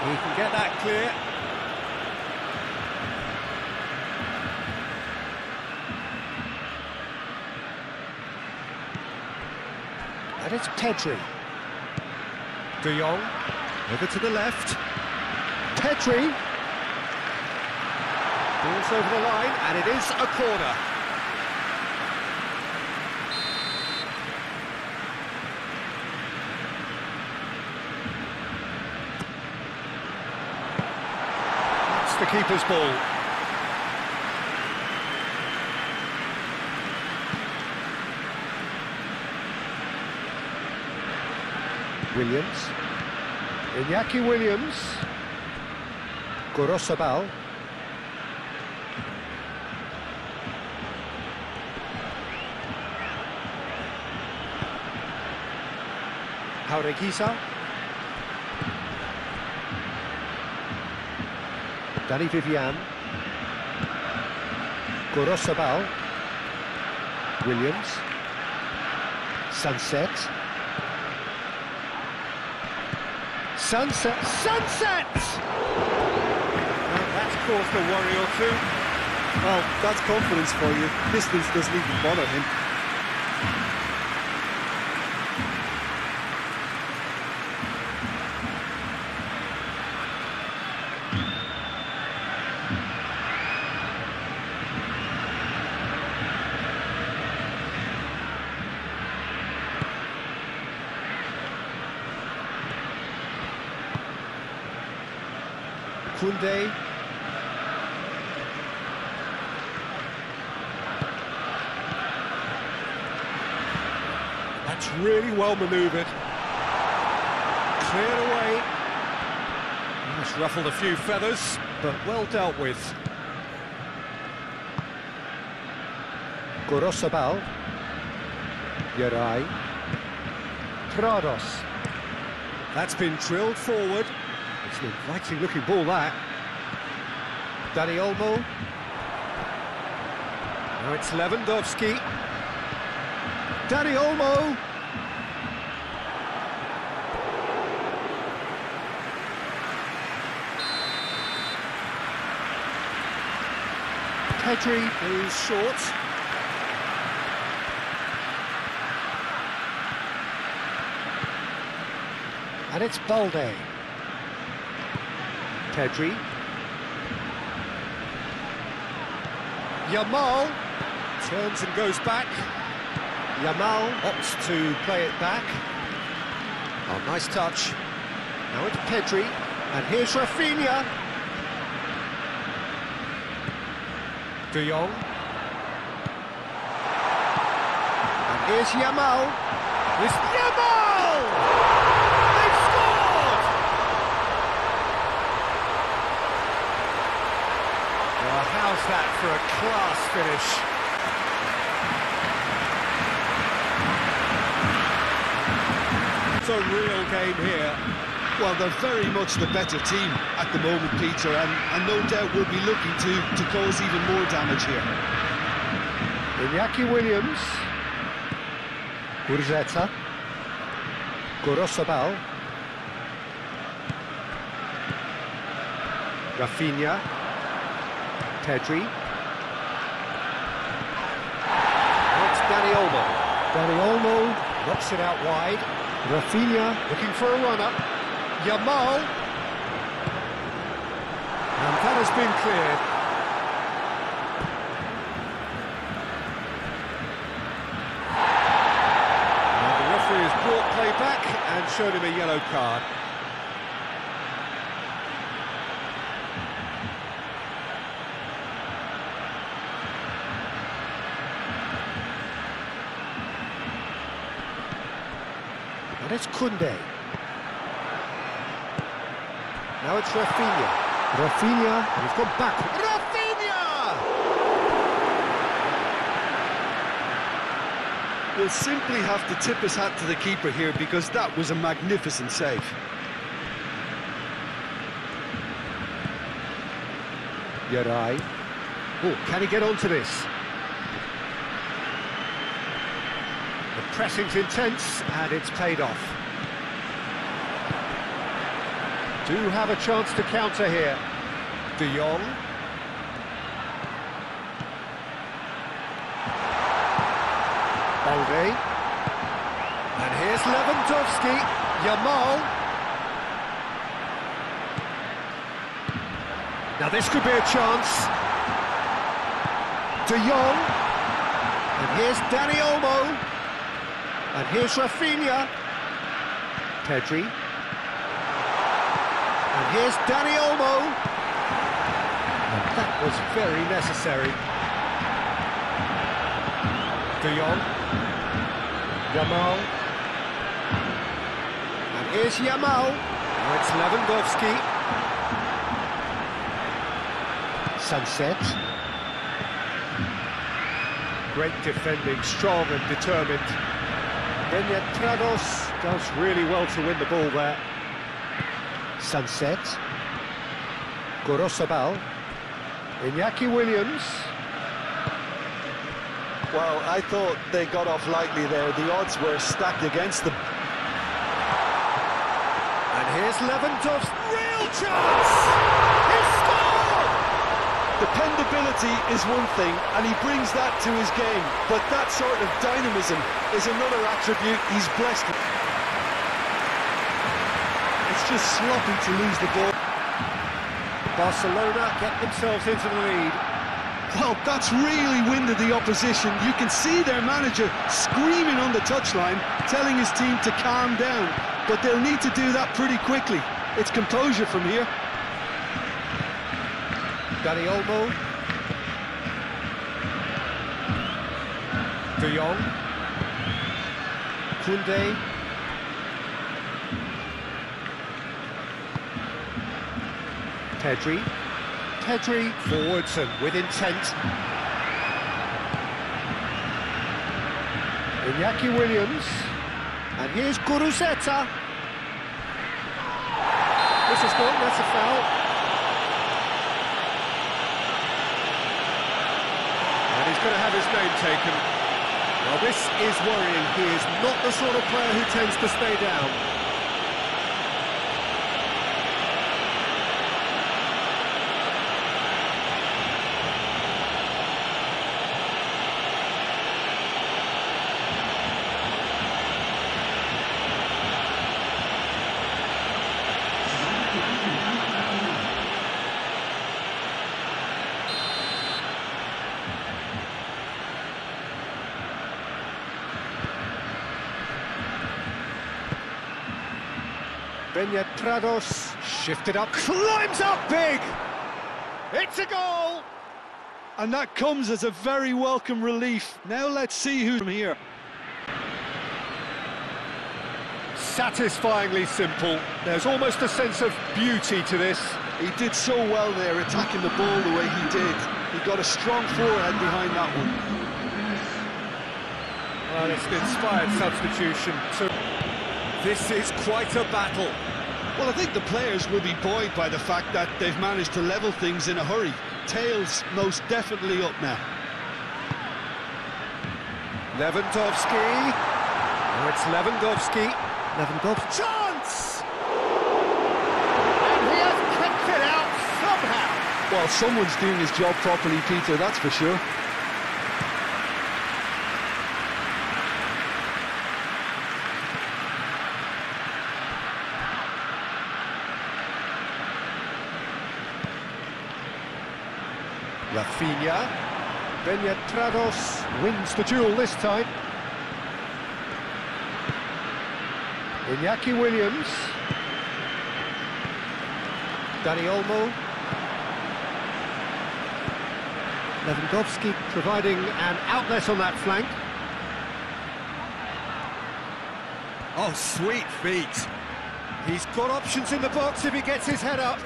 He can get that clear. And it's Pedri. De Jong, over to the left. Pedri. Ball's over the line, and it is a corner. That's the keeper's ball. Williams. Iñaki Williams. Gorosabal. Jaureguisa. Danny Vivian. Gorosabal. Williams. Sunset. Sunset! Well, that's caused a worry or two. Well, that's confidence for you. Distance doesn't even bother him. Koundé. That's really well manoeuvred. Cleared away. That's ruffled a few feathers, but well dealt with. Gorosabal. Yarai. Prados. That's been drilled forward. It's an inviting looking ball, that. Dani Olmo. Now it's Lewandowski. Dani Olmo. Pedri is short. And it's Balde. Pedri. Yamal turns and goes back. Yamal opts to play it back. Oh, nice touch. Now it's Pedri, and here's Rafinha. De Jong. And here's Yamal. It's Yamal! They've scored! Well, how's that for a class finish? It's a real game here. Well, they're very much the better team at the moment, Peter, and no doubt will be looking to cause even more damage here. Iñaki Williams. Gurzeta. Gorosabal. Rafinha. Pedri. Now it's Dani Olmo. Dani Olmo knocks it out wide. Rafinha looking for a run-up. Yamal. And that has been cleared. And the referee has brought play back and showed him a yellow card. And it's Koundé. Now it's Rafinha. Rafinha, and he's gone back. Rafinha! We'll simply have to tip his hat to the keeper here because that was a magnificent save. Yarai. Oh, can he get onto this? The pressing's intense, and it's paid off. Do have a chance to counter here. De Jong. Balde. And here's Lewandowski. Yamal. Now this could be a chance. De Jong. And here's Dani Olmo. And here's Rafinha. Pedri. And here's Dani Olmo. And that was very necessary. De Jong. Yamal. And here's Yamal. Now it's Lewandowski. Sunset. Great defending, strong and determined. Prados. Does really well to win the ball there. Sunset. Gorosabal. Iñaki Williams. Well, I thought they got off lightly there. The odds were stacked against them. And here's Lewandowski. Real chance! He scored! Dependability is one thing, and he brings that to his game. But that sort of dynamism is another attribute he's blessed with. It's just sloppy to lose the ball. Barcelona get themselves into the lead. Well, that's really winded the opposition. You can see their manager screaming on the touchline, telling his team to calm down. But they'll need to do that pretty quickly. It's composure from here. Dani Olmo. De Jong. Koundé. Pedri. Pedri forwards and with intent. Iñaki Williams. And here's Guruzeta. This is gone, that's a foul. And he's going to have his name taken. Well, this is worrying. He is not the sort of player who tends to stay down. Trados shifted up, climbs up big! It's a goal! And that comes as a very welcome relief. Now let's see who's from here. Satisfyingly simple. There's almost a sense of beauty to this. He did so well there, attacking the ball the way he did. He got a strong forehead behind that one. Well, it's an inspired substitution. This is quite a battle. Well, I think the players will be buoyed by the fact that they've managed to level things in a hurry. Tails most definitely up now. Lewandowski. Oh, it's Lewandowski. Lewandowski. Chance! And he has kicked it out somehow. Well, someone's doing his job properly, Peter, that's for sure. Rafinha. Trados wins the duel this time. Iñaki Williams. Dani Olmo. Lewandowski providing an outlet on that flank. Oh, sweet feet. He's got options in the box if he gets his head up.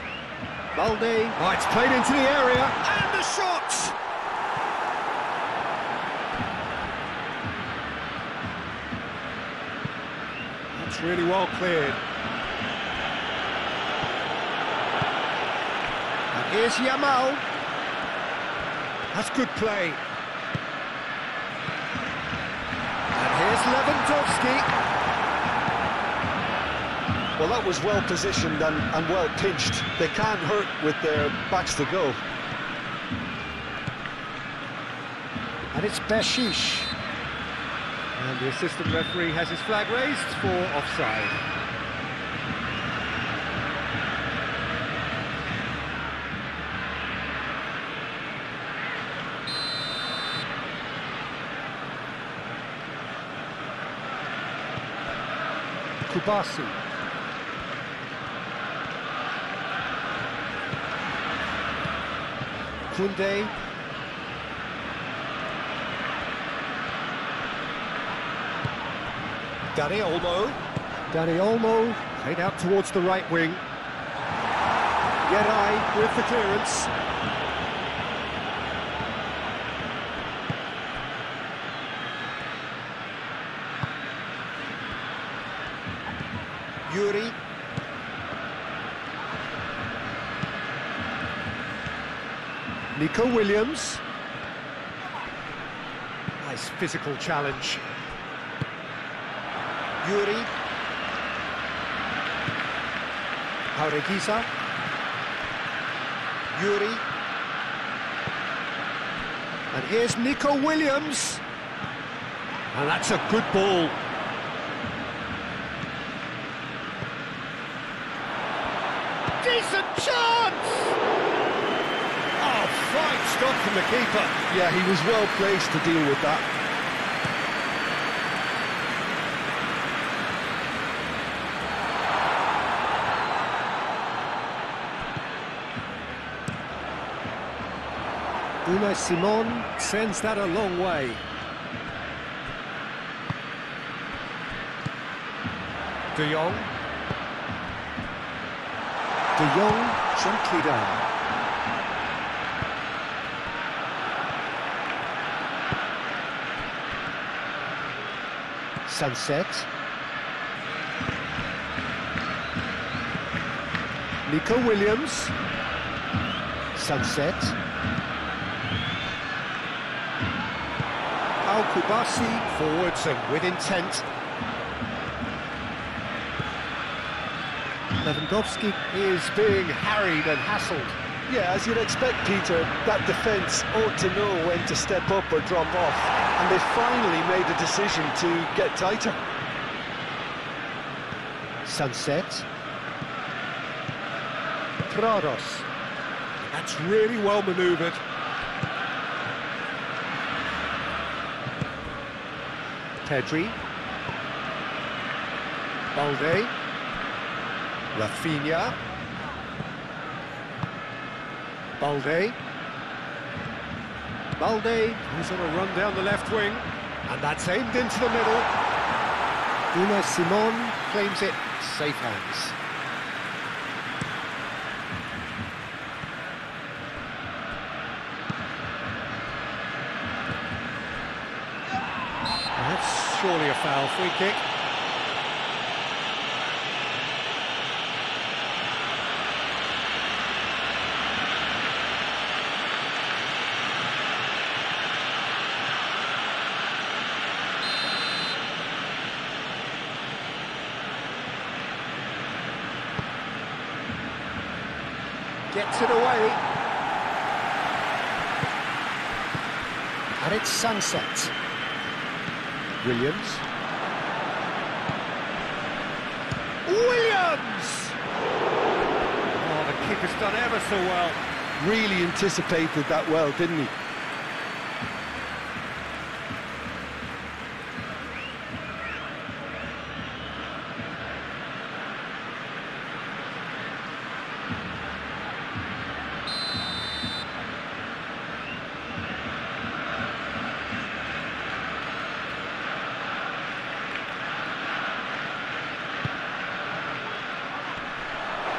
Balde. Oh, it's played into the area. And the shot! That's really well cleared. And here's Yamal. That's good play. And here's Lewandowski. Well, that was well positioned and well pinched. They can't hurt with their backs to go. And it's Beshish. And the assistant referee has his flag raised for offside. Kubasi. Koundé. Dani Olmo played out towards the right wing. Geray with the clearance. Yuri. Nico Williams. Nice physical challenge. Yuri. Jaureguiza. Yuri. And here's Nico Williams. And that's a good ball. Decent chance! Oh, fine stop from the keeper. Yeah, he was well placed to deal with that. Unai Simon sends that a long way. De Jong. De Jong gently down. Sunset. Nico Williams. Sunset. Al-Kubasi forwards and with intent. Lewandowski is being harried and hassled. Yeah, as you'd expect, Peter, that defence ought to know when to step up or drop off, and they finally made a decision to get tighter. Sunset. Prados. That's really well manoeuvred. Pedri. Balde. Rafinha. Balde. Balde, who's on a run down the left wing, and that's aimed into the middle. Unai Simon claims it, safe hands. That's surely a foul, free kick. Gets it away. And it's Sunset. Williams. Williams! Oh, the keeper's done ever so well. Really anticipated that well, didn't he?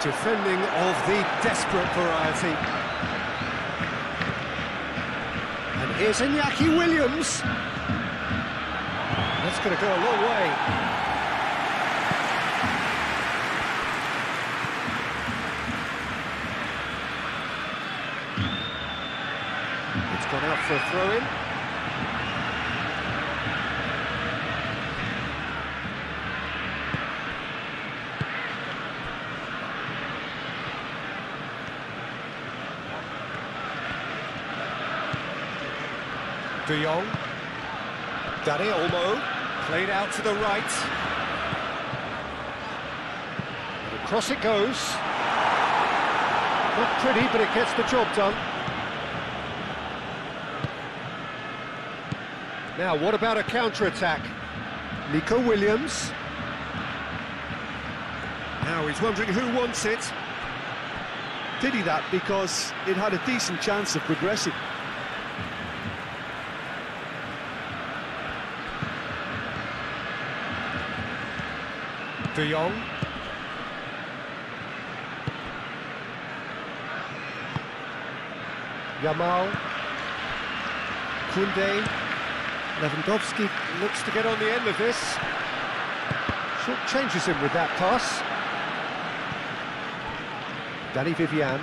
Defending of the desperate variety. And here's Iñaki Williams. That's going to go a long way. It's gone out for a throw-in. De Jong. Dani Olmo. Played out to the right. And across it goes. Not pretty, but it gets the job done. Now, what about a counter-attack? Nico Williams. Now he's wondering who wants it. Did he that because it had a decent chance of progressing? De Jong. Yamal. Koundé. Lewandowski looks to get on the end of this. Short changes him with that pass. Danny Vivian.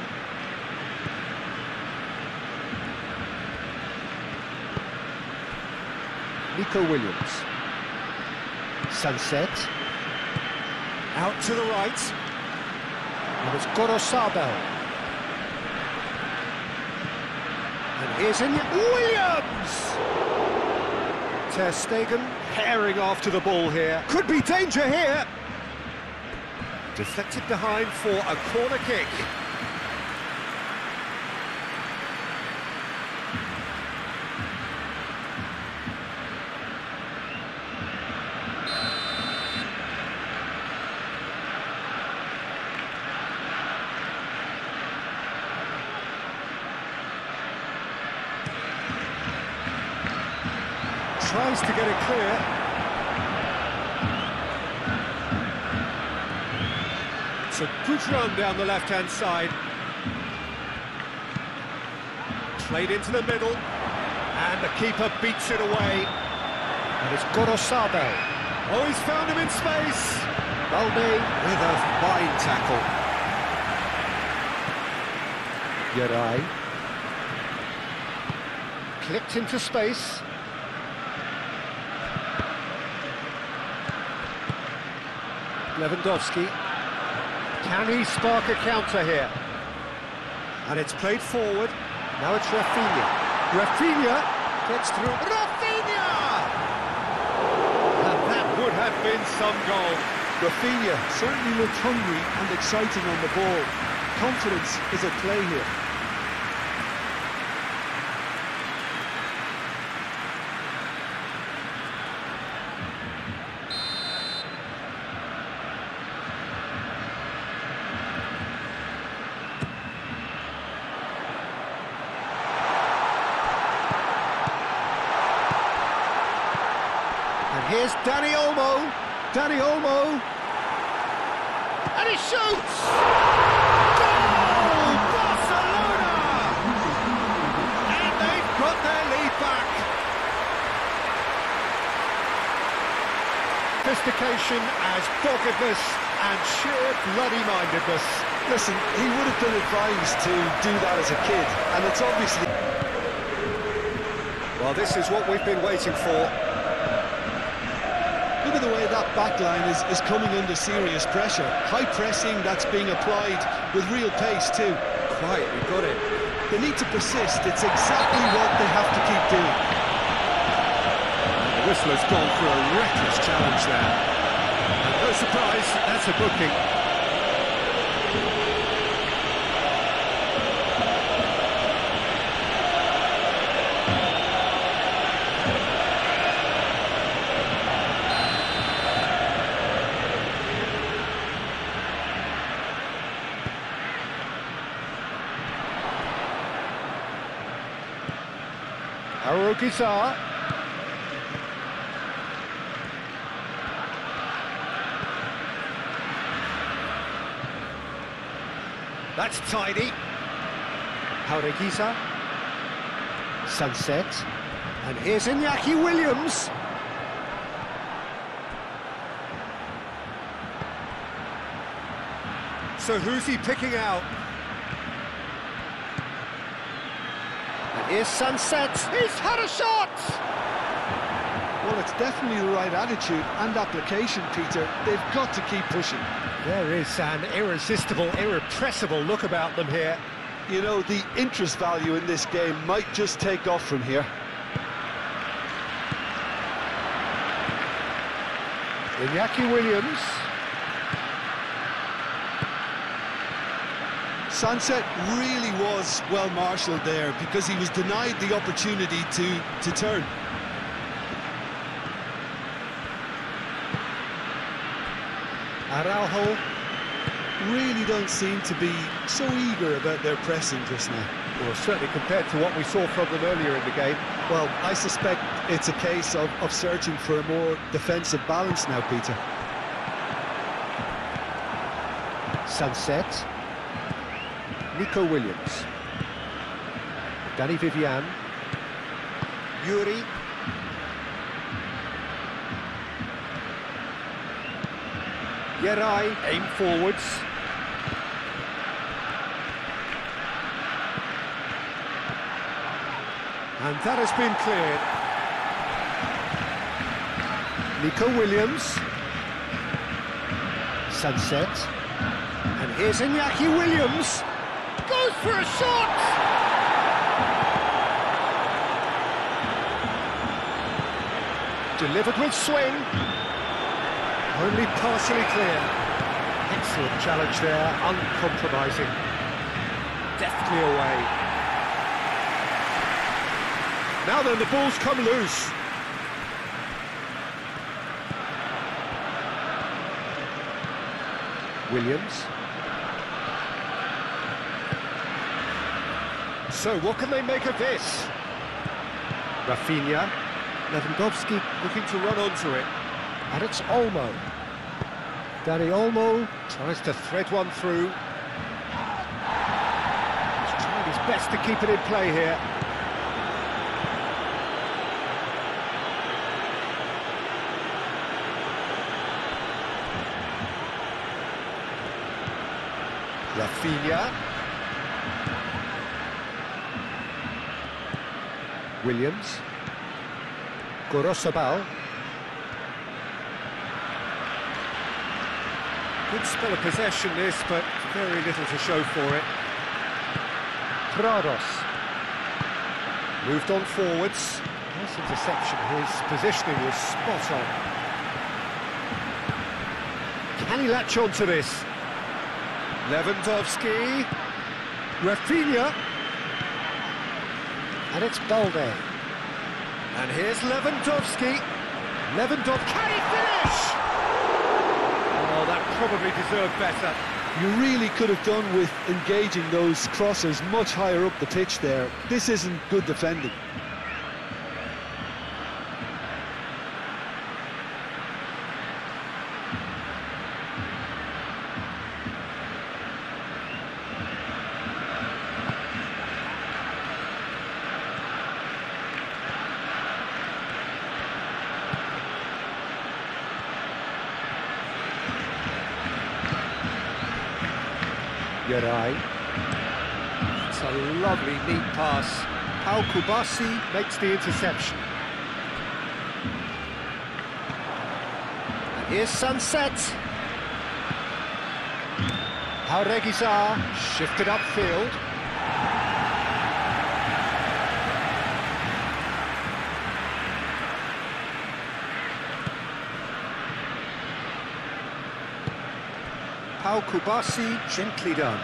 Nico Williams. Sunset. Out to the right. And it's Gorosabel. And here's in Williams! Ter Stegen herring after the ball here. Could be danger here. Deflected behind for a corner kick. Tries to get it clear. It's a good run down the left-hand side. Played into the middle, and the keeper beats it away. And it's Gorosabel. Oh, he's found him in space. Balde with a fine tackle. Yeray. Clipped into space. Lewandowski. Can he spark a counter here? And it's played forward. Now it's Rafinha. Rafinha gets through. Rafinha! And that would have been some goal. Rafinha certainly looked hungry and exciting on the ball. Confidence is at play here. Here's Dani Olmo. Dani Olmo. And he shoots! Goal! Barcelona! And they've got their lead back. Sophistication as doggedness and sheer bloody-mindedness. Listen, he would have been advised to do that as a kid, and it's obviously... Well, this is what we've been waiting for. Look at the way that backline is coming under serious pressure. High pressing that's being applied with real pace too. Quite, you got it. They need to persist. It's exactly what they have to keep doing. The whistler's gone for a reckless challenge there. And no surprise, that's a booking. Arugizar. That's tidy. Arugizar. Sunset. And here's Iñaki Williams. So who's he picking out? Here's Sunset. He's had a shot! Well, it's definitely the right attitude and application, Peter. They've got to keep pushing. There is an irresistible, irrepressible look about them here. You know, the interest value in this game might just take off from here. Iñaki Williams. Sunset really was well marshalled there because he was denied the opportunity to turn. Araujo. Really don't seem to be so eager about their pressing just now. Well, certainly compared to what we saw from them earlier in the game. Well, I suspect it's a case of searching for a more defensive balance now, Peter. Sunset. Nico Williams. Danny Vivian. Yuri. Yerai, aim forwards. And that has been cleared. Nico Williams. Sunset. And here's Iñaki Williams. Goes for a shot! Delivered with swing. Only partially clear. Excellent challenge there, uncompromising. Deftly away. Now then, the ball's come loose. Williams. So what can they make of this? Rafinha. Lewandowski looking to run onto it. And it's Olmo. Danny Olmo tries to thread one through. He's trying his best to keep it in play here. Rafinha. Williams. Gorosabal. Good spell of possession this, but very little to show for it. Prados. Moved on forwards. Nice interception, his positioning was spot on. Can he latch on to this? Lewandowski. Rafinha. And it's Balde. And here's Lewandowski. Can he finish? Oh, that probably deserved better. You really could have done with engaging those crosses much higher up the pitch there. This isn't good defending. Yerai. It's a lovely, neat pass. Pau Kubasi makes the interception. And here's Sunset. Jauregui shifted upfield. Pau Kubasi, gently done.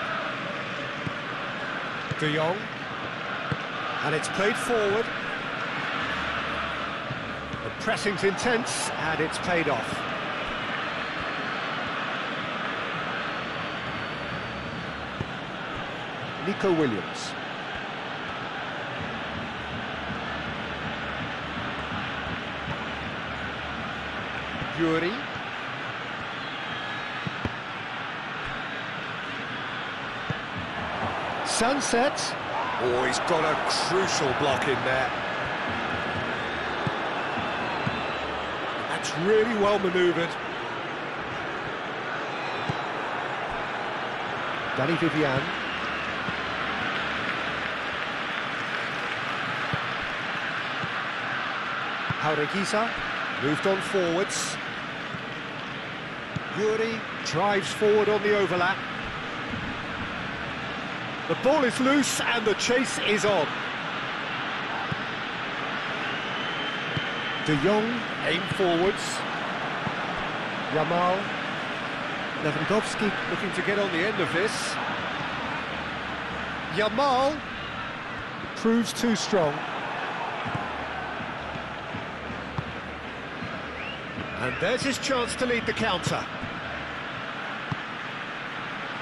De Jong. And it's played forward. The pressing's intense, and it's paid off. Nico Williams. Yuri. Sunset. Oh, he's got a crucial block in there. That's really well manoeuvred. Danny Vivian. Jauregui moved on forwards. Yuri drives forward on the overlap. The ball is loose and the chase is on. De Jong, aim forwards. Yamal. Lewandowski looking to get on the end of this. Yamal proves too strong. And there's his chance to lead the counter.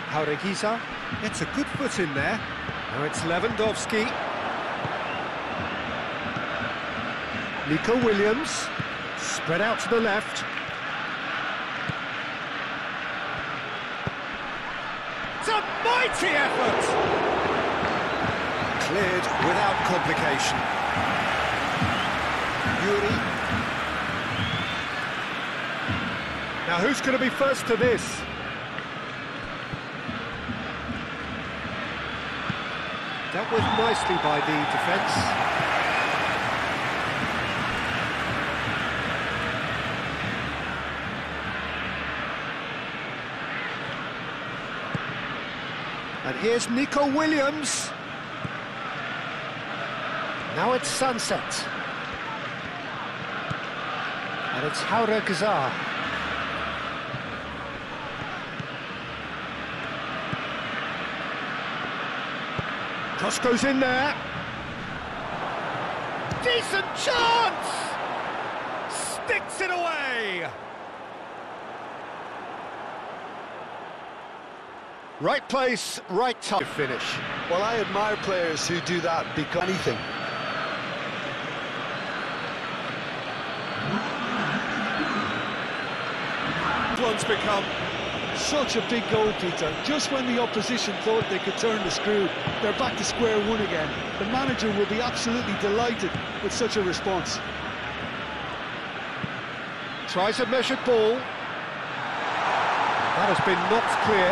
Jauregui gets a good foot in there. Now it's Lewandowski. Nico Williams, spread out to the left. It's a mighty effort! Cleared without complication. Yuri. Now who's going to be first to this? Dealt with nicely by the defence. And here's Nico Williams. Now it's Sunset. And it's Haura Gazar. Cross goes in there. Decent chance! Sticks it away! Right place, right time to finish. Well, I admire players who do that because anything. One's become Such a big goal, Peter. Just when the opposition thought they could turn the screw, they're back to square one again. The manager will be absolutely delighted with such a response. tries a measured ball. That has been knocked clear.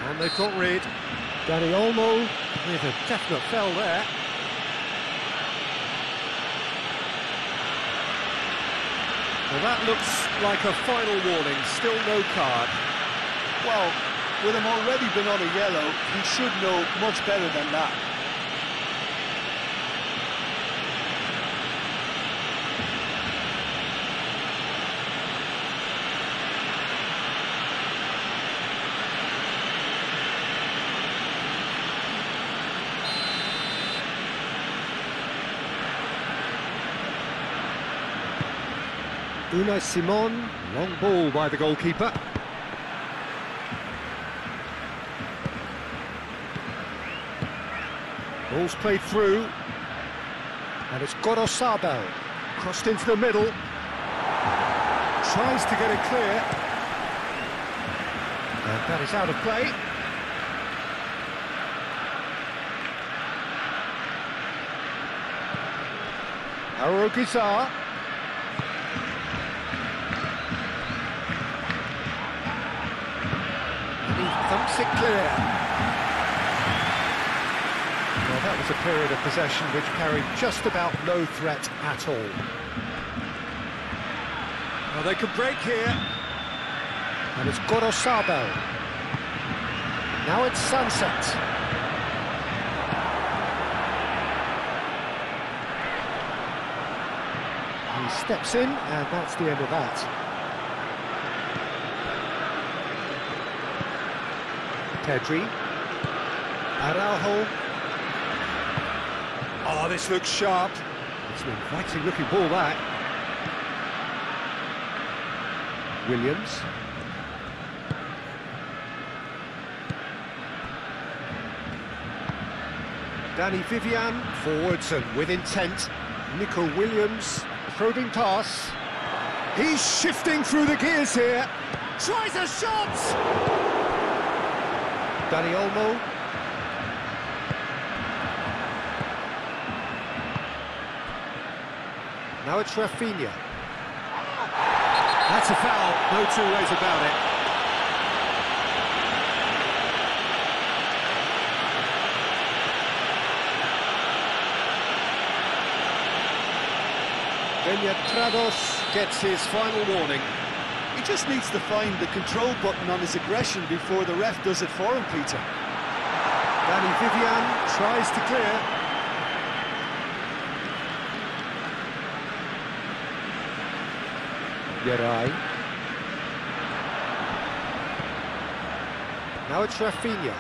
And they've got rid. Dani Olmo with a definite fell there. Well, that looks like a final warning, still no card. Well, with him already been on a yellow, he should know much better than that. Unai Simon, long ball by the goalkeeper. Ball's played through, and it's Gorosabel, crossed into the middle, tries to get it clear, and that is out of play. Arogizar. Thumps it clear. Well, that was a period of possession which carried just about no threat at all. Well, they could break here. And it's Gorosabel. Now it's Sunset. He steps in, and that's the end of that. Pedri, Araujo. Oh, this looks sharp. It's an inviting looking ball, that. Williams. Danny Vivian, forwards and with intent. Nico Williams, probing pass. He's shifting through the gears here. Tries a shot! Dani Olmo. Now it's Rafinha. That's a foul, no two ways about it. Trados gets his final warning. He just needs to find the control button on his aggression before the ref does it for him, Peter. Danny Vivian tries to clear. Yerai. Now it's Rafinha.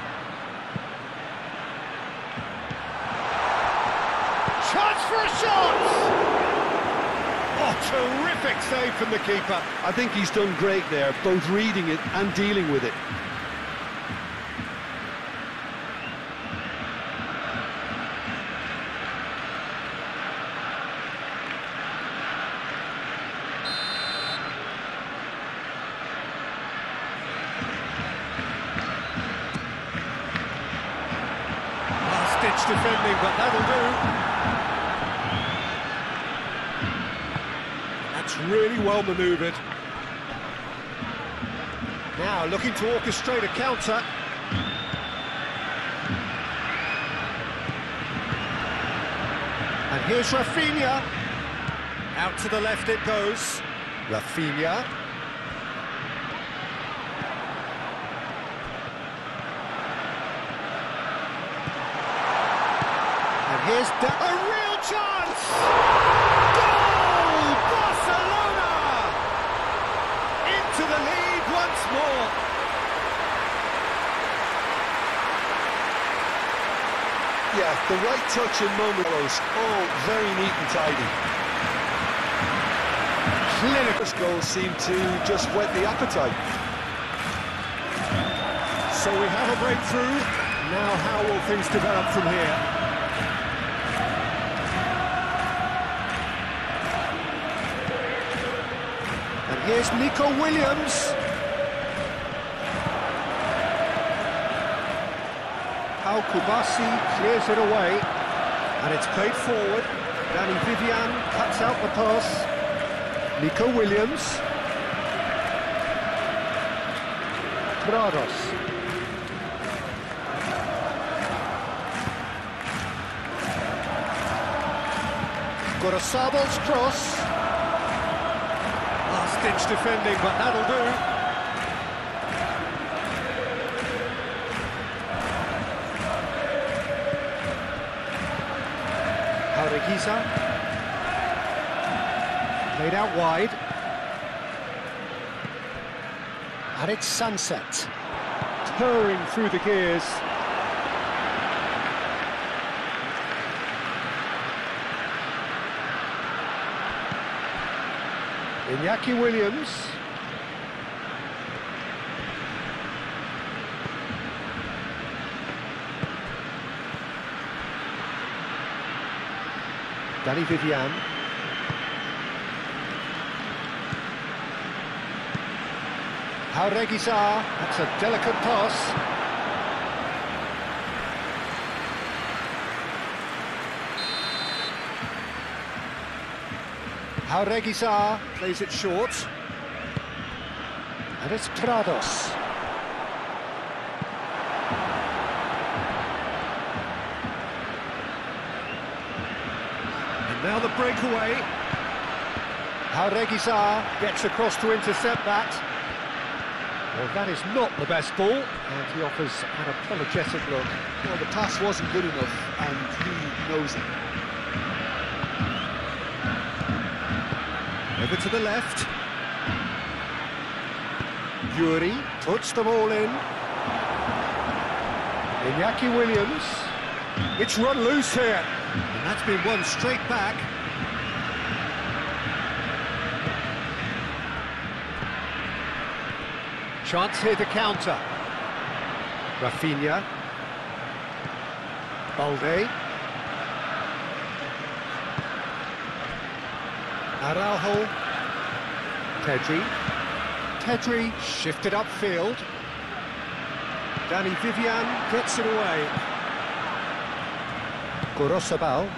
Chance for a shot! Oh, terrific save from the keeper. I think he's done great there, both reading it and dealing with it. Last-ditch defending, but that'll do. really well manoeuvred. Now looking to orchestrate a counter. And here's Rafinha. Out to the left it goes. Rafinha. And here's a real chance! Goal! Barcelona! Into the lead once more. Yeah, the right touch and moment was all very neat and tidy. Clinical goals seem to just whet the appetite. So we have a breakthrough. Now how will things develop from here? And here's Nico Williams. Al Kubasi clears it away. And it's played forward. Danny Vivian cuts out the pass. Nico Williams. Prados. Gorosabal's cross. Last-ditch defending, but that'll do. Jaureguiza. Played out wide. And it's Sunset. Purring through the gears. Iñaki Williams. Danny Vivian. Jaureguiza, that's a delicate pass. Jaureguiza plays it short. And it's Prados. And now the breakaway. Jaureguiza gets across to intercept that. Well, that is not the best ball, and he offers an apologetic look. Well, the pass wasn't good enough, and he knows it. Over to the left. Yuri puts the ball in. Iñaki Williams. It's run loose here, and that's been won straight back. Chance here to counter. Rafinha. Balde. Araujo. Pedri shifted upfield. Danny Vivian gets it away. Gorosabal.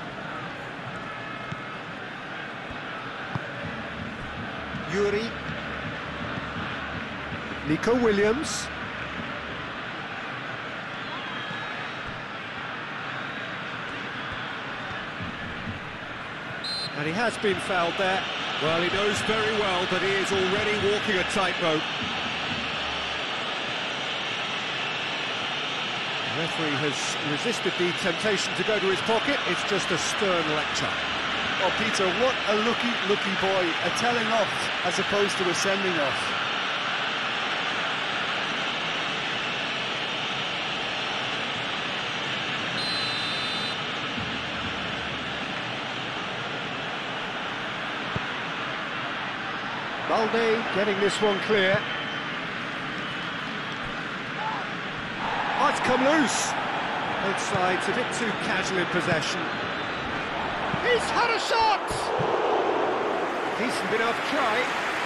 Yuri. Nico Williams. And he has been fouled there. Well, he knows very well that he is already walking a tightrope. The referee has resisted the temptation to go to his pocket. It's just a stern lecture. Oh, Peter, what a lucky boy. A telling off as opposed to a sending off. Balde getting this one clear. Oh, it's come loose. Both sides a bit too casual in possession. He's had a shot! Decent enough try.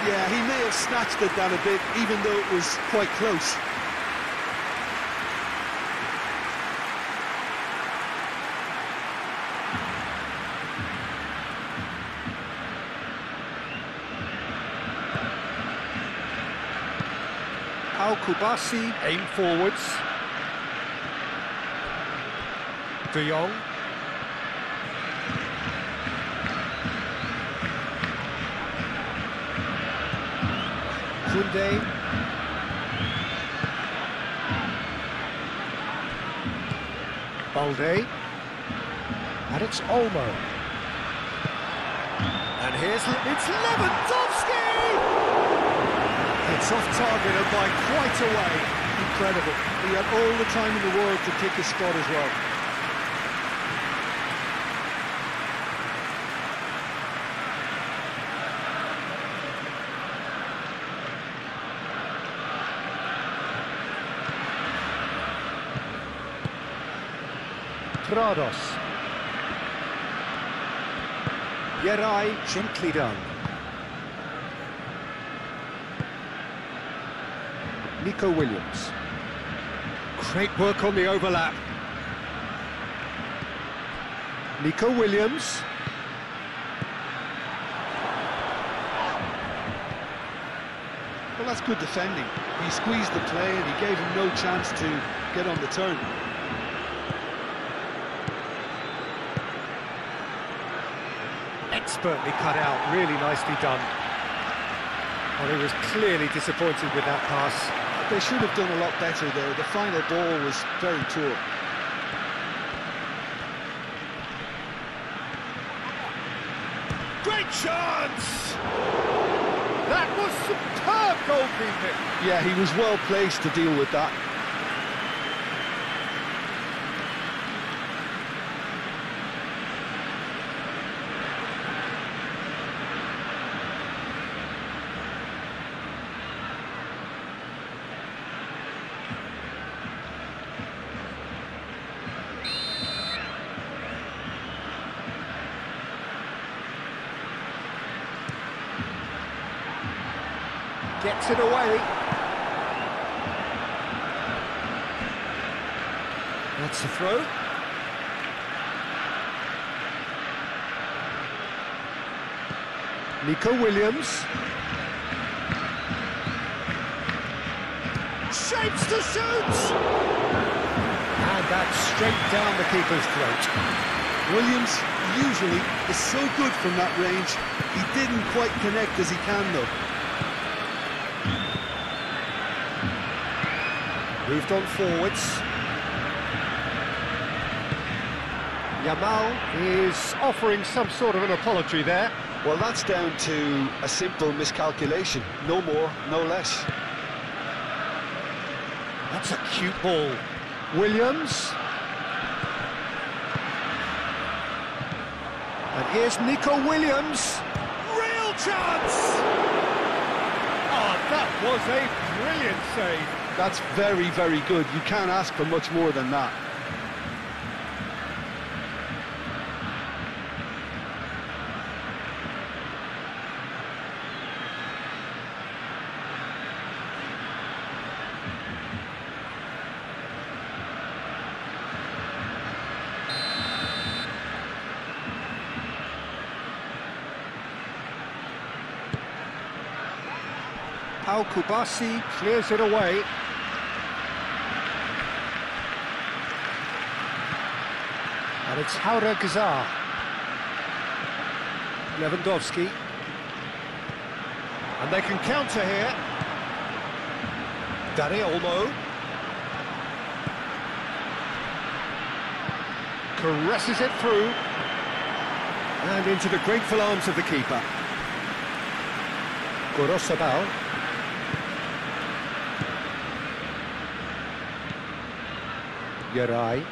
Yeah, he may have snatched it down a bit, even though it was quite close. Pau Kubasi, aim forwards. De Jong. Koundé. Balde. And it's Olmo. And it's Lewandowski! It's off target and by quite a way. Incredible. He had all the time in the world to pick his spot as well. Prados. Yerai, gently done. Nico Williams. Great work on the overlap. Nico Williams. Well, that's good defending. He squeezed the play and he gave him no chance to get on the turn. Expertly cut out, really nicely done. Well, he was clearly disappointed with that pass. They should have done a lot better there. The final ball was very poor. Great chance! That was superb goalkeeping. Yeah, he was well placed to deal with that. Gets it away. That's the throw. Nico Williams. Shapes to shoot! And that's straight down the keeper's throat. Williams usually is so good from that range. He didn't quite connect as he can though. Moved on forwards. Yamal is offering some sort of an apology there. Well, that's down to a simple miscalculation. No more, no less. That's a cute ball. Williams. And here's Nico Williams. Real chance! Oh, that was a brilliant save. That's very, very good. You can't ask for much more than that. Pau Kubasi clears it away. And it's Haura Gazar. Lewandowski. And they can counter here. Dani Olmo. Caresses it through. And into the grateful arms of the keeper. Gorosabal. Yerai.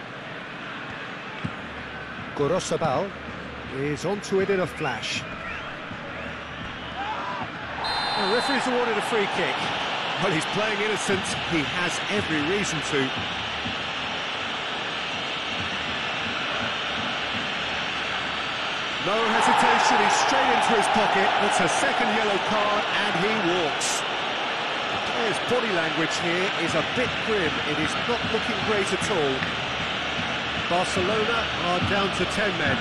Gorosabal is onto it in a flash. The referee's awarded a free kick. Well, he's playing innocent. He has every reason to. No hesitation, he's straight into his pocket. It's a second yellow card, and he walks. The player's body language here is a bit grim. It is not looking great at all. Barcelona are down to 10 men.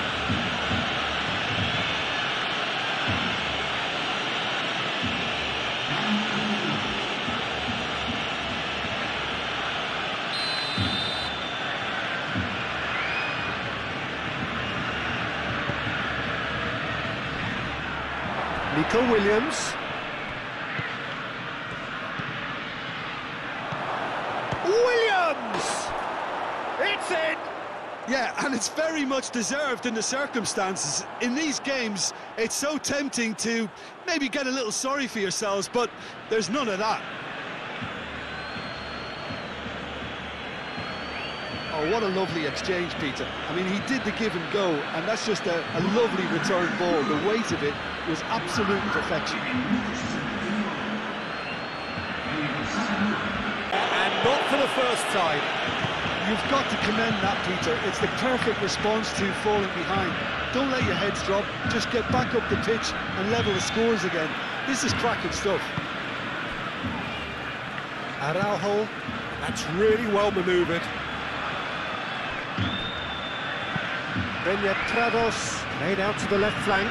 Nico Williams. Williams! It's in! Yeah, and it's very much deserved in the circumstances. In these games, it's so tempting to maybe get a little sorry for yourselves, but there's none of that. Oh, what a lovely exchange, Peter. I mean, he did the give and go, and that's just a lovely return ball. The weight of it was absolute perfection. And not for the first time. You've got to commend that, Peter. It's the perfect response to falling behind. Don't let your heads drop. Just get back up the pitch and level the scores again. This is cracking stuff. Araujo, that's really well manoeuvred. Prados made out to the left flank.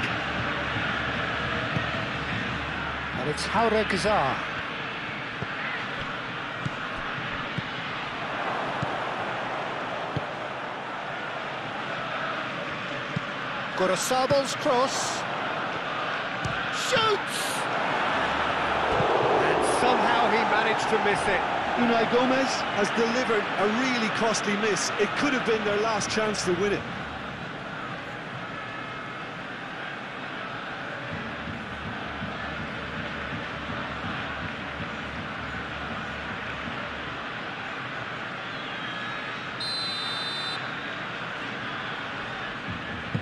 And it's Jauregui. Gorosabel's cross. Shoots! And somehow he managed to miss it. Unai Gomez has delivered a really costly miss. It could have been their last chance to win it.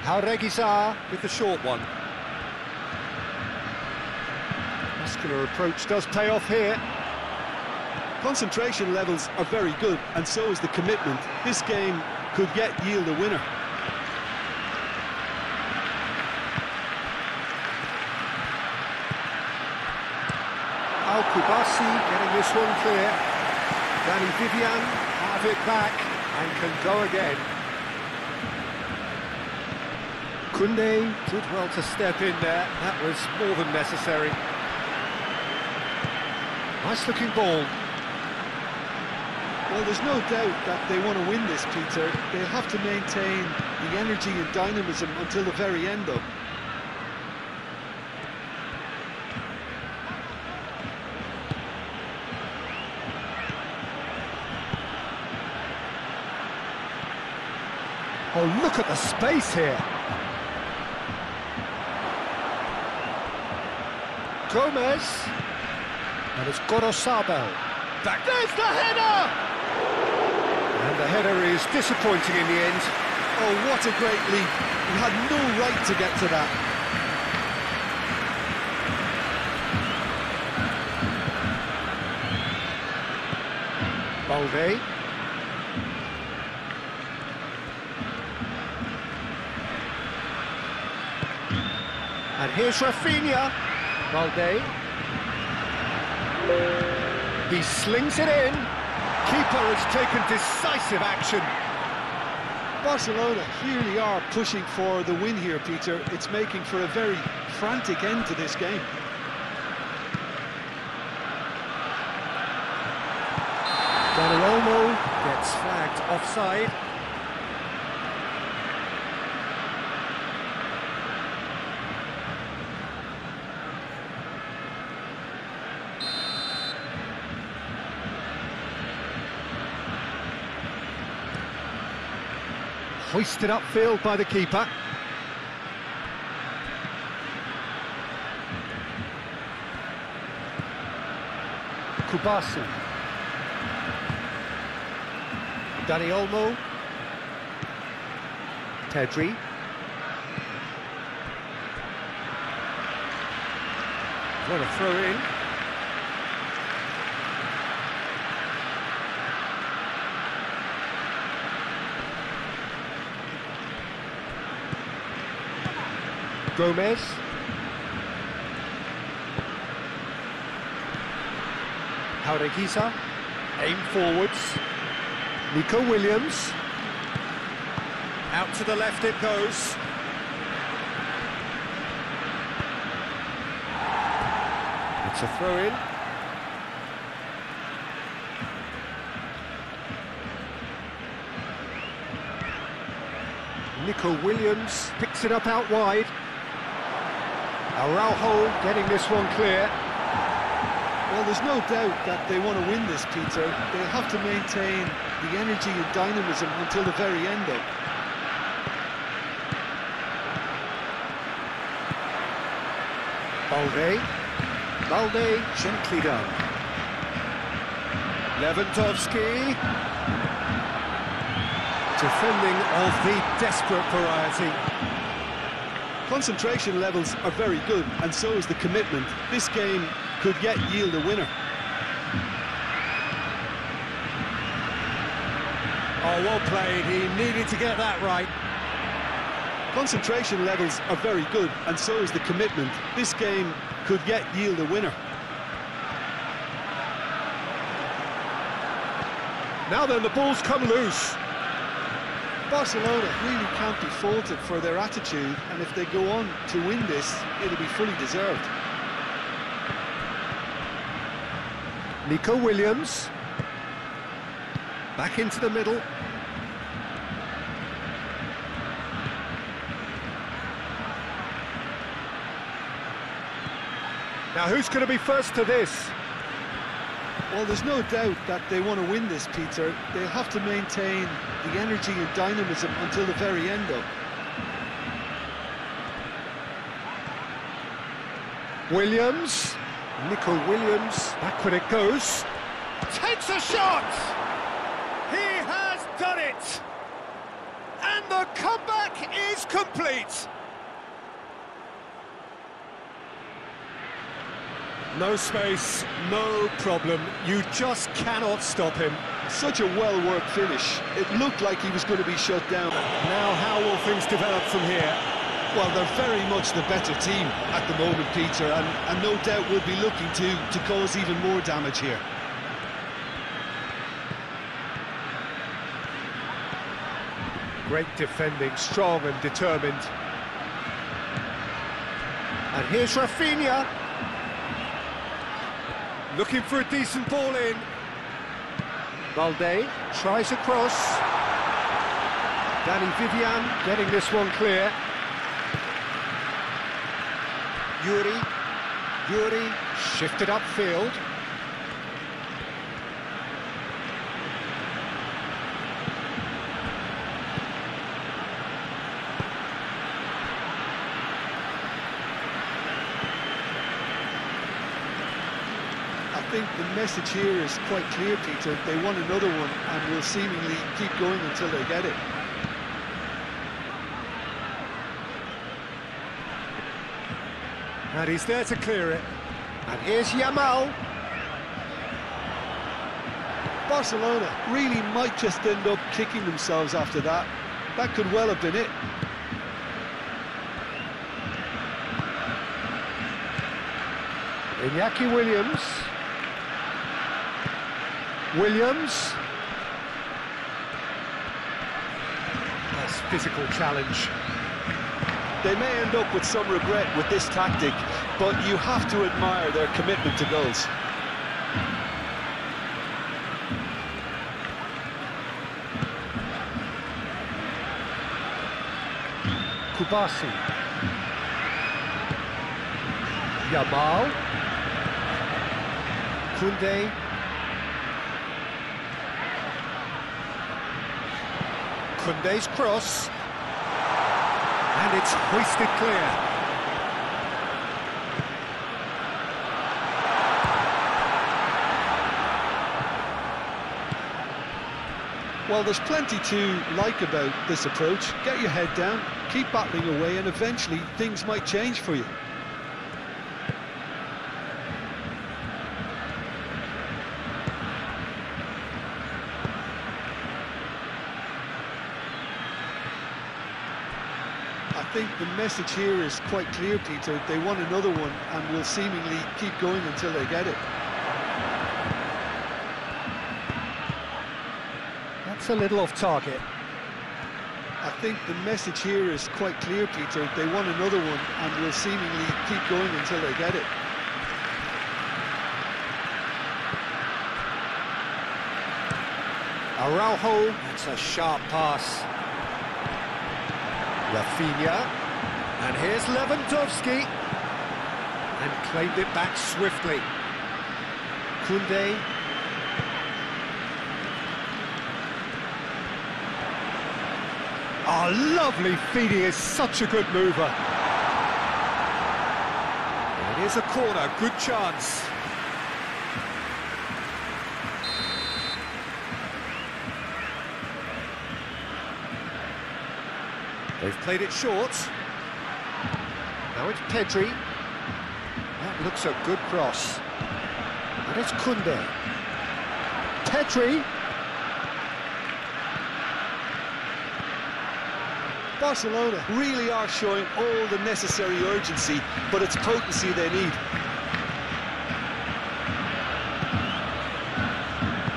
Jauregui with the short one. Muscular approach does pay off here. Concentration levels are very good, and so is the commitment. This game could yet yield a winner. Al-Kubasi getting this one clear. Danny Vivian have it back and can go again. Koundé did well to step in there. That was more than necessary. Nice looking ball. Well, there's no doubt that they want to win this, Peter. They have to maintain the energy and dynamism until the very end, though. Oh, look at the space here. Gomez. And it's Gorosabel. Back there's the header! And the header is disappointing in the end. Oh, what a great leap. He had no right to get to that. Balde. And here's Rafinha. Balde. He slings it in. Keeper has taken decisive action. Barcelona really are pushing for the win here, Peter. It's making for a very frantic end to this game. Dani Olmo gets flagged offside. Hoisted upfield by the keeper. Kubasi. Dani Olmo. Pedri. What a throw in. Gomez. Jauregui. Aim forwards. Nico Williams. Out to the left it goes. It's a throw-in. Nico Williams picks it up out wide. Araujo getting this one clear. Well, there's no doubt that they want to win this, Peter. They'll have to maintain the energy and dynamism until the very end, though. Balde, gently done. Lewandowski. Defending of the desperate variety. Concentration levels are very good, and so is the commitment. This game could yet yield a winner. Oh, well played. He needed to get that right. Concentration levels are very good, and so is the commitment. This game could yet yield a winner. Now then, the ball's come loose. Barcelona really can't be faulted for their attitude, and if they go on to win this, it'll be fully deserved. Nico Williams. Back into the middle. Now who's going to be first to this? Well, there's no doubt that they want to win this, Peter. They'll have to maintain the energy and dynamism until the very end, though. Williams. Nico Williams. Back when it goes. Takes a shot! He has done it! And the comeback is complete! No space, no problem. You just cannot stop him. Such a well-worked finish. It looked like he was going to be shut down. Now, how will things develop from here? Well, they're very much the better team at the moment, Peter, and no doubt will be looking to cause even more damage here. Great defending, strong and determined. And here's Rafinha. Looking for a decent ball in. Balde tries a cross. Danny Vivian getting this one clear. Yuri shifted upfield. I think the message here is quite clear, Peter. They want another one and will seemingly keep going until they get it. And he's there to clear it. And here's Yamal. Barcelona really might just end up kicking themselves after that. That could well have been it. Iñaki Williams. Nice physical challenge. They may end up with some regret with this tactic, but you have to admire their commitment to goals. Kubasi. Yamal. Koundé. Koundé's cross. And it's hoisted clear. Well, there's plenty to like about this approach. Get your head down, keep battling away, and eventually things might change for you. I think the message here is quite clear, Peter. They want another one and will seemingly keep going until they get it. That's a little off target. I think the message here is quite clear, Peter. They want another one and will seemingly keep going until they get it. Araujo, that's a sharp pass. Rafinha, and here's Lewandowski. And claimed it back swiftly. Koundé. Oh, lovely feet, he is such a good mover. It is a corner, good chance. They've played it short. Now it's Pedri. That looks a good cross. And it's Koundé. Pedri. Barcelona really are showing all the necessary urgency, but it's potency they need.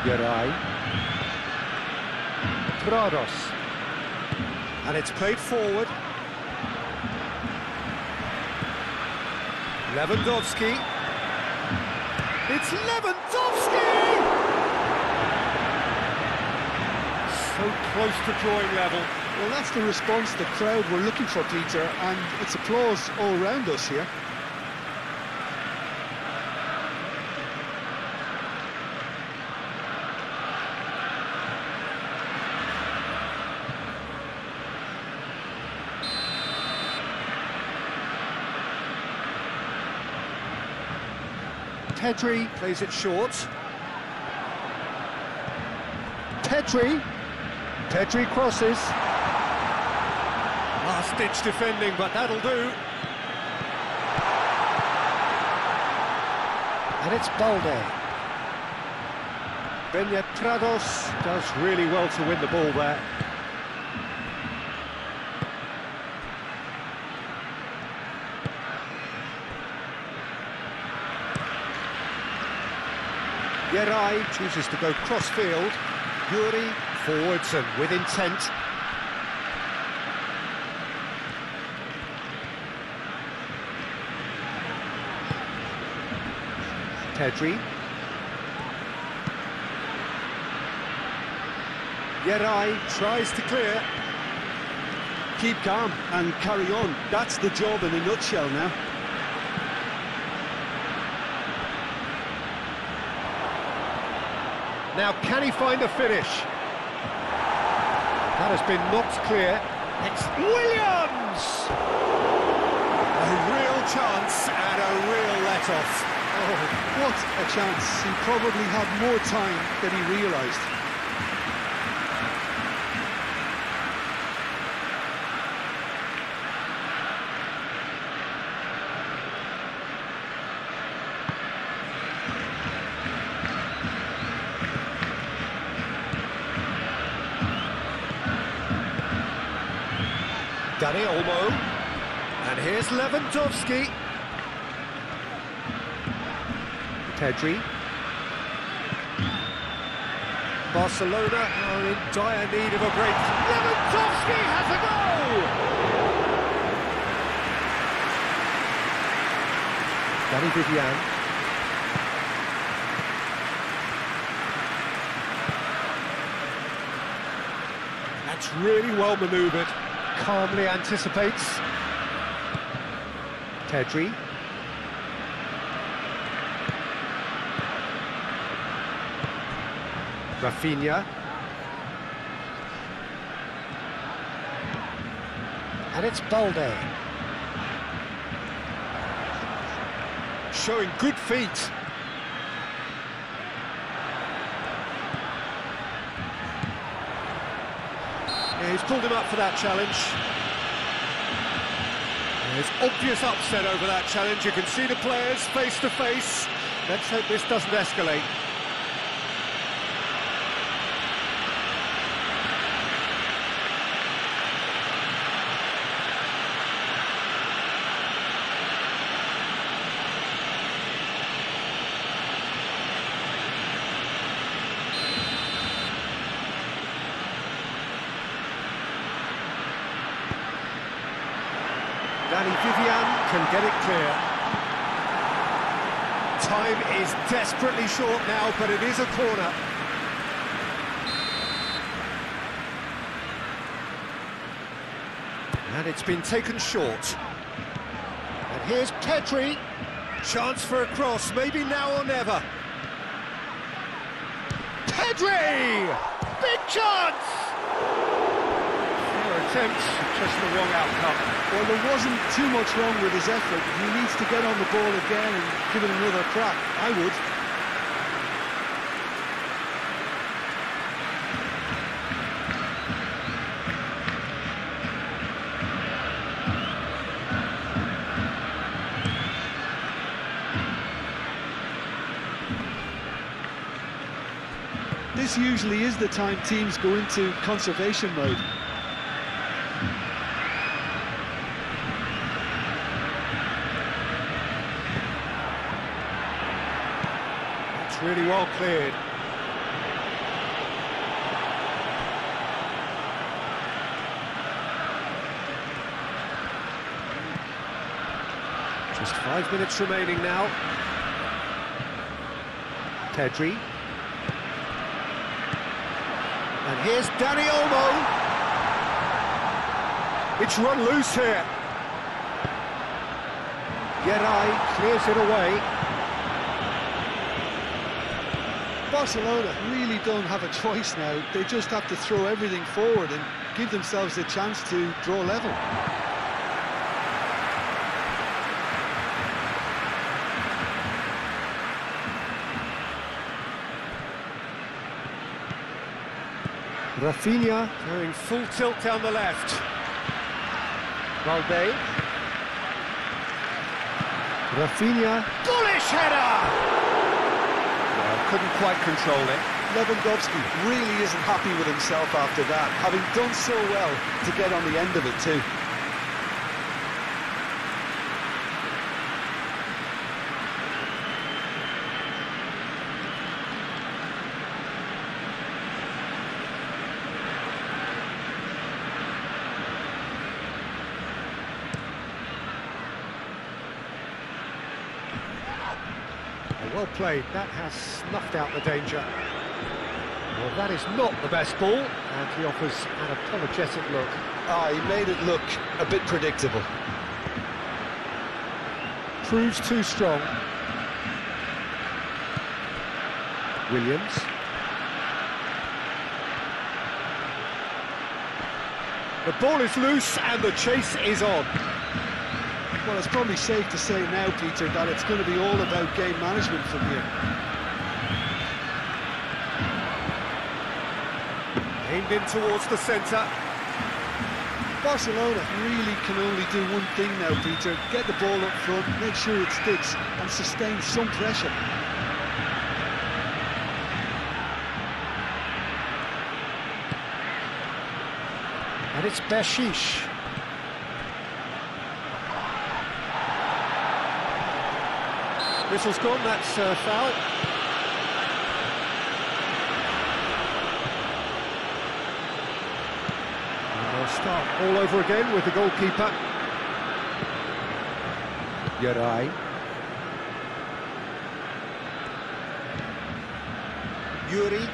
Geray. Prados. And it's played forward. Lewandowski. It's Lewandowski! So close to drawing level. Well, that's the response the crowd were looking for, Peter, and it's applause all round us here. Pedri plays it short. Pedri crosses. Last-ditch defending, but that'll do. And it's Balde. Prados does really well to win the ball there. Geray chooses to go cross-field. Yuri forwards and with intent. Pedri. Geray tries to clear. Keep calm and carry on. That's the job in a nutshell now. Now, can he find a finish? That has been knocked clear. It's Williams! A real chance and a real let-off. Oh, what a chance. He probably had more time than he realised. Dani Olmo, and here's Lewandowski. Pedri. Barcelona are in dire need of a break. Lewandowski has a goal! Dani Vivian. That's really well manoeuvred. Calmly anticipates. Pedri. Rafinha. And it's Balde. Showing good feet. Yeah, he's pulled him up for that challenge. There's obvious upset over that challenge. You can see the players face to face. Let's hope this doesn't escalate. Dani Vivian can get it clear. Time is desperately short now, but it is a corner. And it's been taken short. And here's Pedri. Chance for a cross, maybe now or never. Pedri! Big chance! Fair attempt, just the wrong outcome. Well, there wasn't too much wrong with his effort. He needs to get on the ball again and give it another crack. I would. This usually is the time teams go into conservation mode. It's really well cleared. Just 5 minutes remaining now. Pedri. And here's Dani Olmo. It's run loose here. Yeray clears it away. Barcelona really don't have a choice now. They just have to throw everything forward and give themselves a chance to draw level. Rafinha going full tilt down the left. Valde. Rafinha. Bullish header! Well, couldn't quite control it. Lewandowski really isn't happy with himself after that, having done so well to get on the end of it too. Well played, that has snuffed out the danger. Well, that is not the best ball, and he offers an apologetic look. He made it look a bit predictable. Proves too strong. Williams. The ball is loose and the chase is on. Well, it's probably safe to say now, Peter, that it's going to be all about game management from here. Aimed in towards the centre. Barcelona really can only do one thing now, Peter. Get the ball up front, make sure it sticks, and sustain some pressure. And it's Bershish. Whistle's gone, that's foul. And they'll start all over again with the goalkeeper. Yeray. Yuri.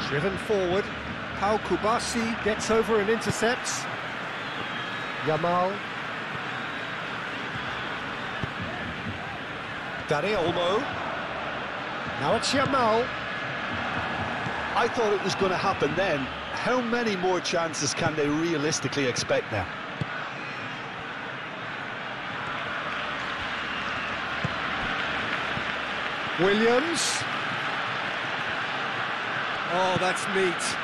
Driven forward. Pau Kubasi gets over and intercepts. Yamal. Dani Olmo. Now it's Yamal. I thought it was going to happen then. How many more chances can they realistically expect now? Williams. Oh, that's neat.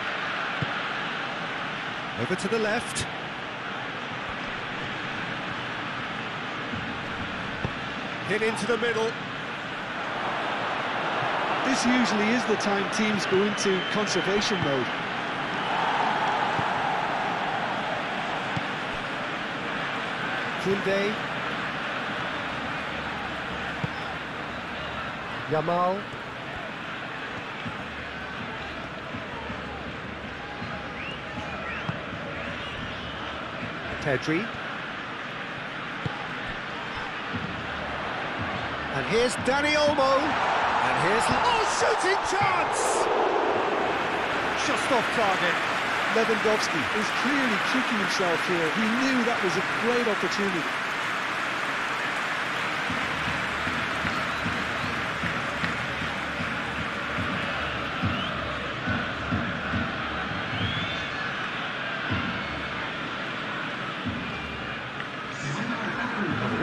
Over to the left. Hit into the middle. This usually is the time teams go into conservation mode. Kunde. Yamal. Pedri. And here's Dani Olmo. And here's... Oh, shooting chance! Just off target. Lewandowski is clearly kicking himself here. He knew that was a great opportunity.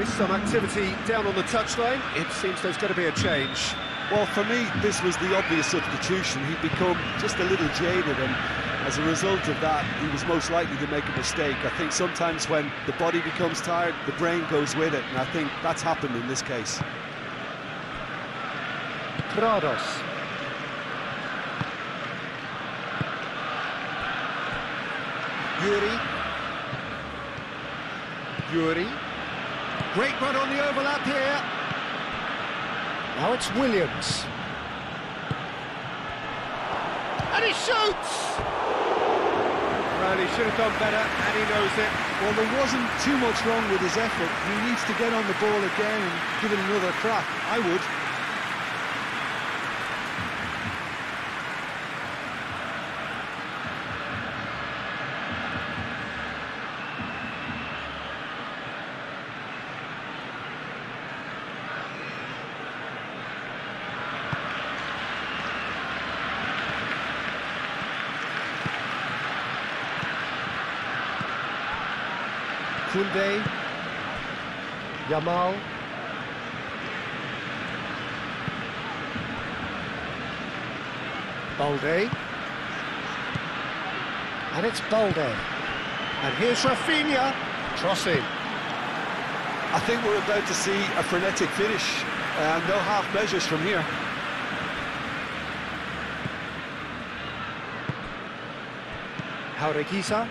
There's some activity down on the touchline. It seems there's going to be a change. Well, for me, this was the obvious substitution. He'd become just a little jaded, and as a result of that, he was most likely to make a mistake. I think sometimes when the body becomes tired, the brain goes with it, and I think that's happened in this case. Prados. Yuri. Great run on the overlap here. Now it's Williams. And he shoots! Well, he should have done better, and he knows it. Well, there wasn't too much wrong with his effort. He needs to get on the ball again and give it another crack. I would. Koundé, Yamal, Balde, and it's Balde, and here's Rafinha, crossing. I think we're about to see a frenetic finish, and no half measures from here. Jaureguisa.